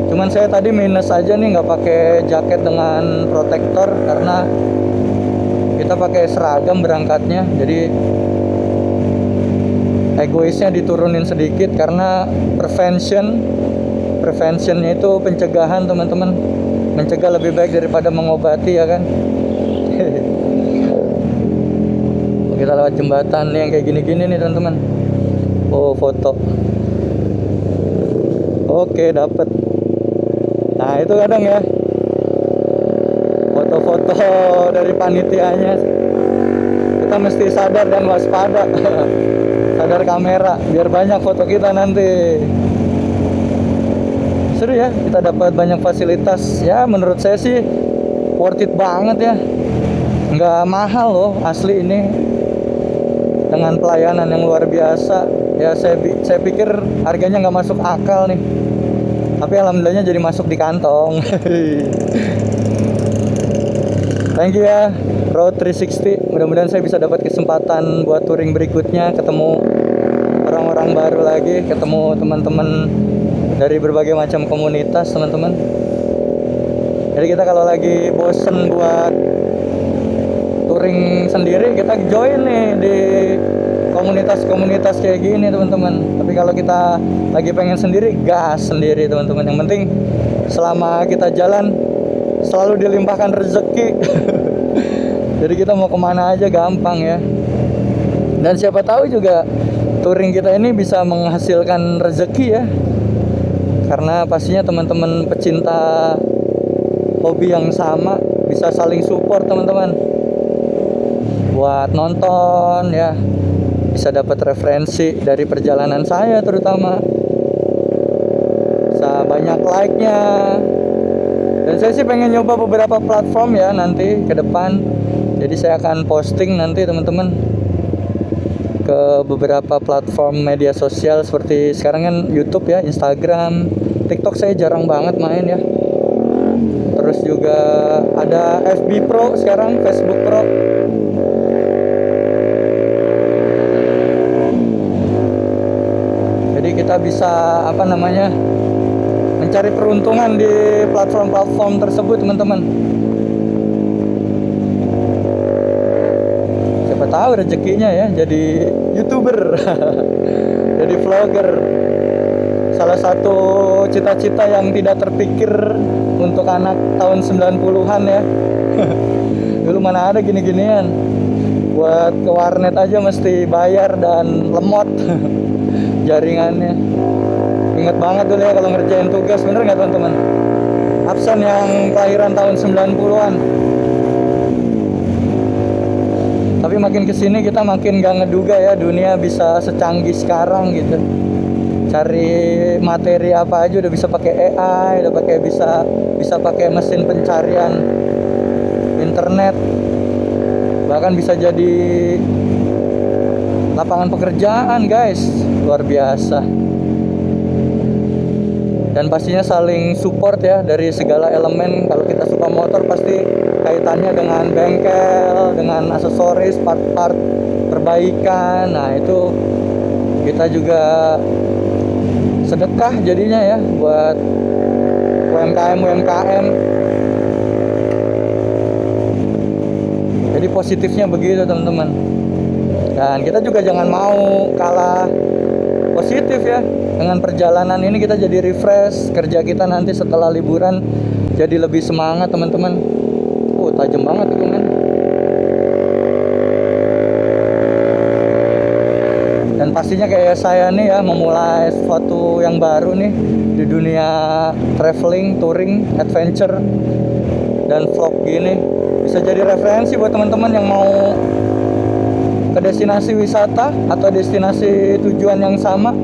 Cuman saya tadi minus aja nih, nggak pakai jaket dengan protektor karena kita pakai seragam berangkatnya. Jadi egoisnya diturunin sedikit karena preventionnya itu pencegahan teman-teman. Mencegah lebih baik daripada mengobati ya kan. Kita lewat jembatan yang kayak gini-gini nih teman-teman. Oh foto. Oke dapet. Nah itu kadang ya, foto-foto dari panitianya. Kita mesti sadar dan waspada. Sadar kamera biar banyak foto kita nanti. Seru ya, kita dapat banyak fasilitas. Ya menurut saya sih worth it banget ya. Nggak mahal loh asli ini. Dengan pelayanan yang luar biasa. Ya saya pikir harganya nggak masuk akal nih, tapi alhamdulillahnya jadi masuk di kantong. Thank you ya Road 360. Mudah-mudahan saya bisa dapat kesempatan buat touring berikutnya, ketemu orang-orang baru lagi, ketemu teman-teman dari berbagai macam komunitas, teman-teman. Jadi kita kalau lagi bosen buat touring sendiri, kita join nih di komunitas-komunitas kayak gini, teman-teman. Tapi kalau kita lagi pengen sendiri, gas sendiri, teman-teman. Yang penting selama kita jalan selalu dilimpahkan rezeki. Jadi kita mau kemana aja gampang ya. Dan siapa tahu juga touring kita ini bisa menghasilkan rezeki ya. Karena pastinya teman-teman pecinta hobi yang sama bisa saling support, teman-teman. Buat nonton ya, bisa dapat referensi dari perjalanan saya terutama. Bisa banyak like-nya. Dan saya sih pengen nyoba beberapa platform ya nanti ke depan. Jadi saya akan posting nanti, teman-teman, ke beberapa platform media sosial seperti sekarang kan YouTube ya, Instagram, TikTok saya jarang banget main ya. Terus juga ada FB Pro sekarang, Facebook Pro. Jadi kita bisa mencari peruntungan di platform-platform tersebut, teman-teman. Siapa tahu rezekinya ya jadi YouTuber. Jadi vlogger. Salah satu cita-cita yang tidak terpikir untuk anak tahun 90-an ya. Dulu mana ada gini-ginian. Buat ke warnet aja mesti bayar dan lemot jaringannya. Ingat banget dulu ya kalau ngerjain tugas, bener nggak teman-teman? Absen yang kelahiran tahun 90-an. Tapi makin kesini kita makin gak ngeduga ya dunia bisa secanggih sekarang gitu. Cari materi apa aja udah bisa pakai AI, udah bisa pakai mesin pencarian internet. Bahkan bisa jadi lapangan pekerjaan, guys. Luar biasa. Dan pastinya saling support ya dari segala elemen. Kalau kita suka motor pasti kaitannya dengan bengkel, dengan aksesoris, part-part perbaikan. Nah itu kita juga sedekah jadinya ya buat UMKM. Jadi positifnya begitu, teman-teman. Dan kita juga jangan mau kalah positif ya. Dengan perjalanan ini kita jadi refresh, kerja kita nanti setelah liburan jadi lebih semangat, teman-teman. Tajam banget itu kan. Dan pastinya kayak saya nih ya, memulai sesuatu yang baru nih di dunia traveling, touring, adventure, dan vlog gini. Bisa jadi referensi buat teman-teman yang mau ke destinasi wisata atau destinasi tujuan yang sama.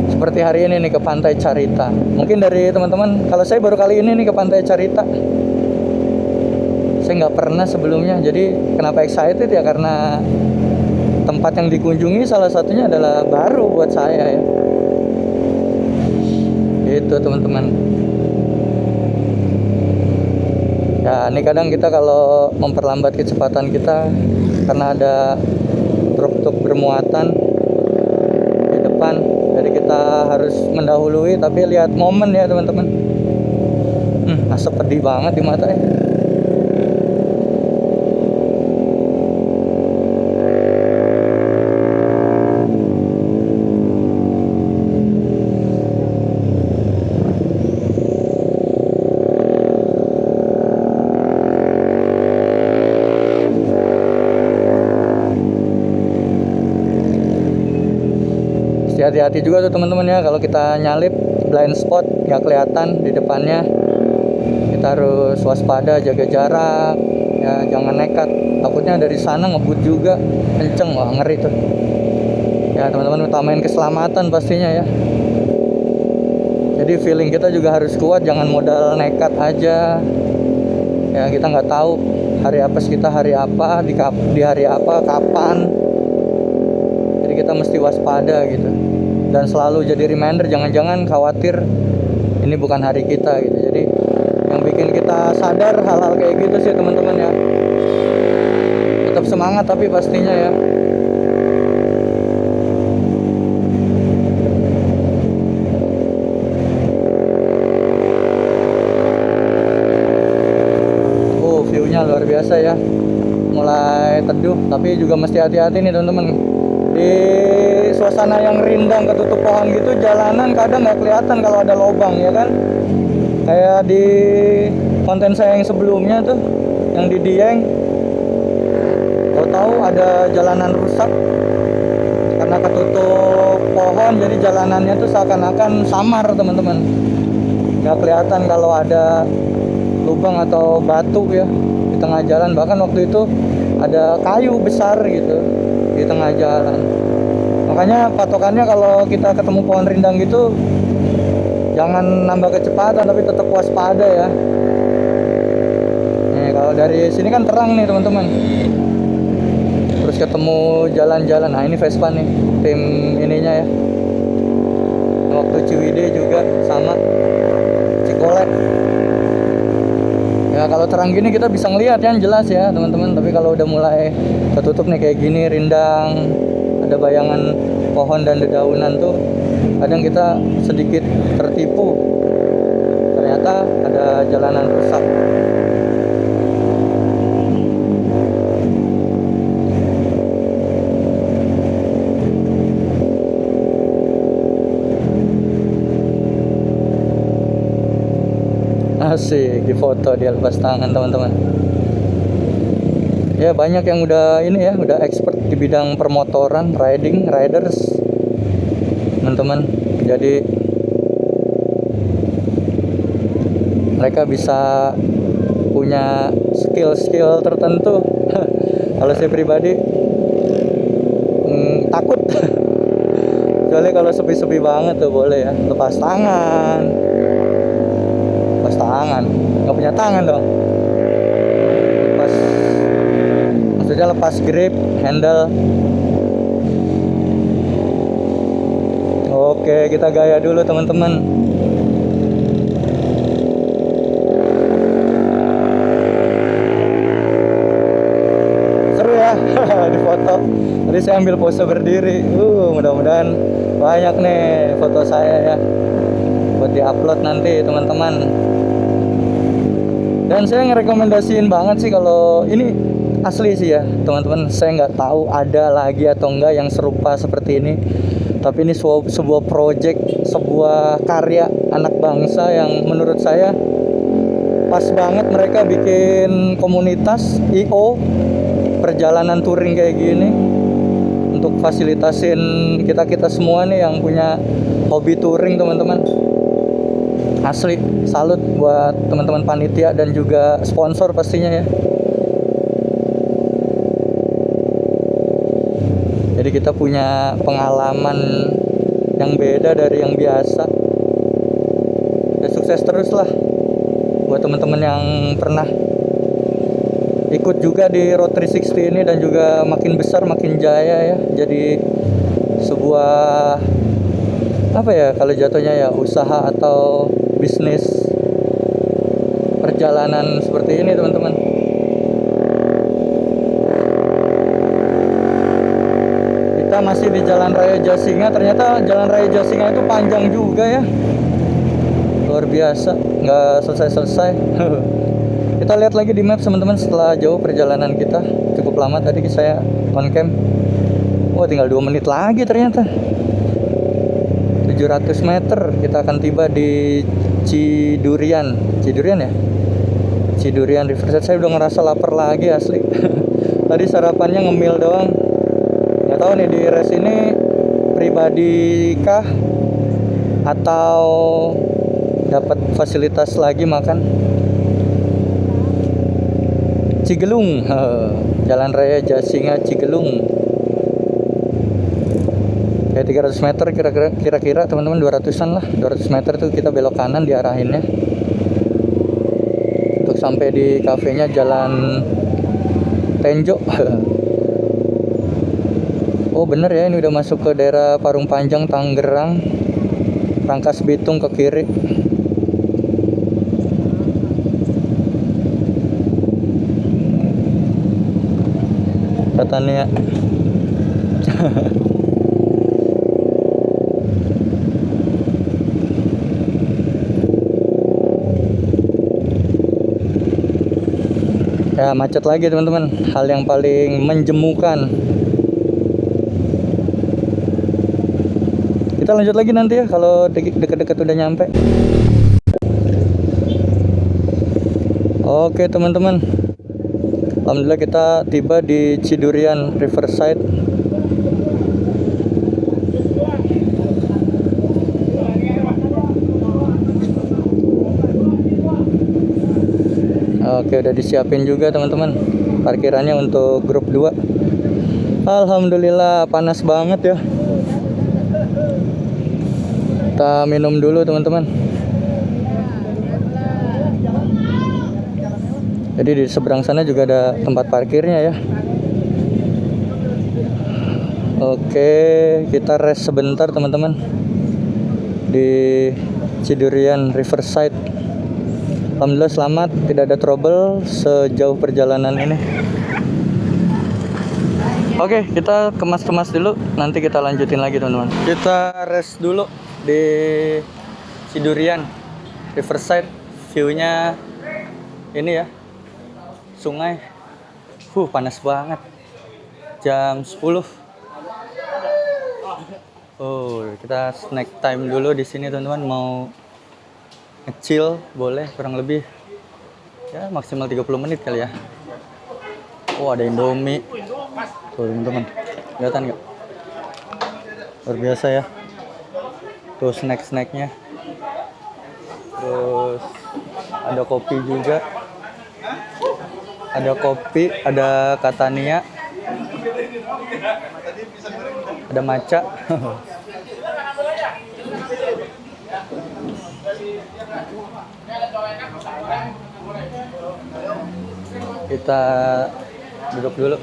Seperti hari ini nih ke Pantai Carita. Mungkin dari teman-teman, kalau saya baru kali ini nih ke Pantai Carita. Saya nggak pernah sebelumnya. Jadi kenapa excited ya, karena tempat yang dikunjungi salah satunya adalah baru buat saya ya. Itu teman-teman. Ya ini kadang kita kalau memperlambat kecepatan kita karena ada truk-truk bermuatan di depan. Jadi kita harus mendahului, tapi lihat momen ya teman-teman. Asap pedih banget di mata ya. Hati-hati juga tuh teman-teman ya, kalau kita nyalip blind spot nggak kelihatan di depannya, kita harus waspada, jaga jarak ya, jangan nekat, takutnya dari sana ngebut juga kenceng, wah ngeri tuh ya teman-teman. Utamain keselamatan pastinya ya. Jadi feeling kita juga harus kuat, jangan modal nekat aja ya. Kita nggak tahu hari apes kita hari apa, di hari apa, kapan. Jadi Jadi kita mesti waspada gitu. Dan selalu jadi reminder, jangan-jangan khawatir ini bukan hari kita gitu. Jadi yang bikin kita sadar hal-hal kayak gitu sih teman-teman ya. Tetap semangat tapi pastinya ya. View-nya luar biasa ya. Mulai teduh tapi juga mesti hati-hati nih teman-teman. Di suasana yang rindang ketutup pohon gitu, jalanan kadang nggak kelihatan kalau ada lubang ya kan. Kayak di konten saya yang sebelumnya tuh, yang di Dieng, tahu-tahu ada jalanan rusak karena ketutup pohon, jadi jalanannya tuh seakan-akan samar teman-teman. Nggak kelihatan kalau ada lubang atau batu ya di tengah jalan. Bahkan waktu itu ada kayu besar gitu di tengah jalan. Makanya patokannya kalau kita ketemu pohon rindang gitu, jangan nambah kecepatan tapi tetap waspada ya. Nih kalau dari sini kan terang nih teman-teman. Terus ketemu jalan-jalan. Nah ini Vespa nih, tim ininya ya. Waktu Ciwidey juga sama, Cikole. Ya kalau terang gini kita bisa ngelihat yang jelas ya teman-teman. Tapi kalau udah mulai ketutup nih kayak gini, rindang, ada bayangan pohon dan dedaunan tuh, kadang kita sedikit tertipu. Ternyata ada jalanan rusak. Asik, di foto dia lepas tangan teman-teman. Ya banyak yang udah ini ya, udah expert di bidang permotoran, riders teman-teman. Jadi mereka bisa punya skill tertentu. Kalau saya pribadi takut. Kecuali kalau sepi-sepi banget tuh boleh ya, lepas tangan, nggak punya tangan dong. Maksudnya lepas grip, handle. Oke, kita gaya dulu teman-teman. Seru ya di foto. Tadi saya ambil pose berdiri. Mudah-mudahan banyak nih foto saya ya buat diupload nanti teman-teman. Dan saya ngerekomendasiin banget sih kalau ini, asli sih ya teman-teman. Saya nggak tahu ada lagi atau enggak yang serupa seperti ini. Tapi ini sebuah project, sebuah karya anak bangsa yang menurut saya pas banget. Mereka bikin komunitas IO perjalanan touring kayak gini untuk fasilitasin kita semua nih yang punya hobi touring teman-teman. Asli salut buat teman-teman panitia dan juga sponsor pastinya ya. Jadi kita punya pengalaman yang beda dari yang biasa. Ya sukses terus lah buat teman-teman yang pernah ikut juga di Road 360 ini, dan juga makin besar makin jaya ya. Jadi sebuah apa ya kalau jatuhnya ya, usaha atau bisnis perjalanan seperti ini teman-teman. Kita masih di Jalan Raya Jasinga. Ternyata Jalan Raya Jasinga itu panjang juga ya, luar biasa, nggak selesai-selesai. Kita lihat lagi di map teman-teman. Setelah jauh perjalanan kita, cukup lama tadi saya on cam. Wah tinggal 2 menit lagi ternyata. 700 meter kita akan tiba di Cidurian ya, Cidurian Riverside. Saya udah ngerasa lapar lagi asli. Tadi sarapannya ngemil doang. Nggak tahu nih di res ini pribadi kah atau dapat fasilitas lagi makan. Cigelung, Jalan Raya Jasinga Cigelung. Kayak 300 meter kira-kira teman-teman, 200-an lah. 200 meter tuh kita belok kanan diarahinnya untuk sampai di kafenya Jalan Tenjo. Oh bener ya, ini udah masuk ke daerah Parung Panjang, Tangerang. Rangkas Bitung ke kiri. Katanya. Ya macet lagi teman-teman, hal yang paling menjemukan. Kita lanjut lagi nanti ya kalau deket-deket udah nyampe. Oke teman-teman, alhamdulillah kita tiba di Cidurian Riverside. Oke, udah disiapin juga teman-teman parkirannya untuk grup 2. Alhamdulillah panas banget ya. Kita minum dulu teman-teman. Jadi di seberang sana juga ada tempat parkirnya ya. Oke, kita rest sebentar teman-teman di Cidurian Riverside. Alhamdulillah selamat, tidak ada trouble sejauh perjalanan ini. Oke, kita kemas-kemas dulu, nanti kita lanjutin lagi teman-teman. Kita rest dulu di Cidurian Riverside. View-nya ini ya, sungai. Panas banget. Jam 10. Oh, kita snack time dulu di sini teman-teman. Mau ngecil boleh, kurang lebih ya maksimal 30 menit kali ya. Oh, ada Indomie. Tuh teman-teman, kelihatan nggak? Luar biasa ya. Tuh snack-snacknya. Terus ada kopi juga. Ada kopi, ada Catania. Ada matcha. Kita duduk dulu.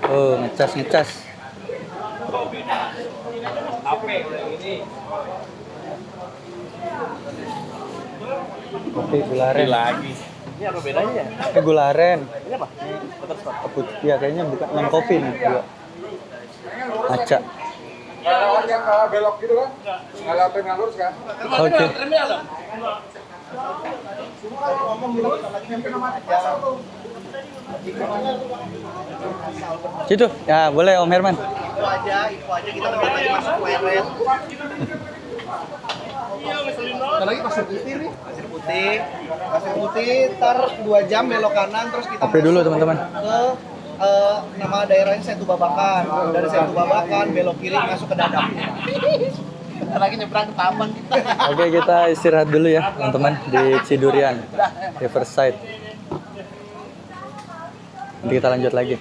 Oh, ngecas. Kopi gularen lagi. Ini apa bedanya ya? Ini gularen. Ini apa? Ya kayaknya bukan yang kopi nih. Dua. Matcha. Kalau yang belok gitu kan, kalau apa yang lurus kan? Oke. Situ. Ya, boleh Om Herman. Info aja kita lebih lagi masuk WRS. Ntar lagi pasir putih nih. Pasir putih, ntar 2 jam belok kanan terus kita Kopi dulu teman-teman. ke nama daerahnya Setu Babakan. Dari Setu Babakan belok kiri masuk ke Dadap. Ntar lagi nyebrang ke Taman kita. Oke, kita istirahat dulu ya teman-teman di Cidurian Riverside. Nanti kita lanjut lagi.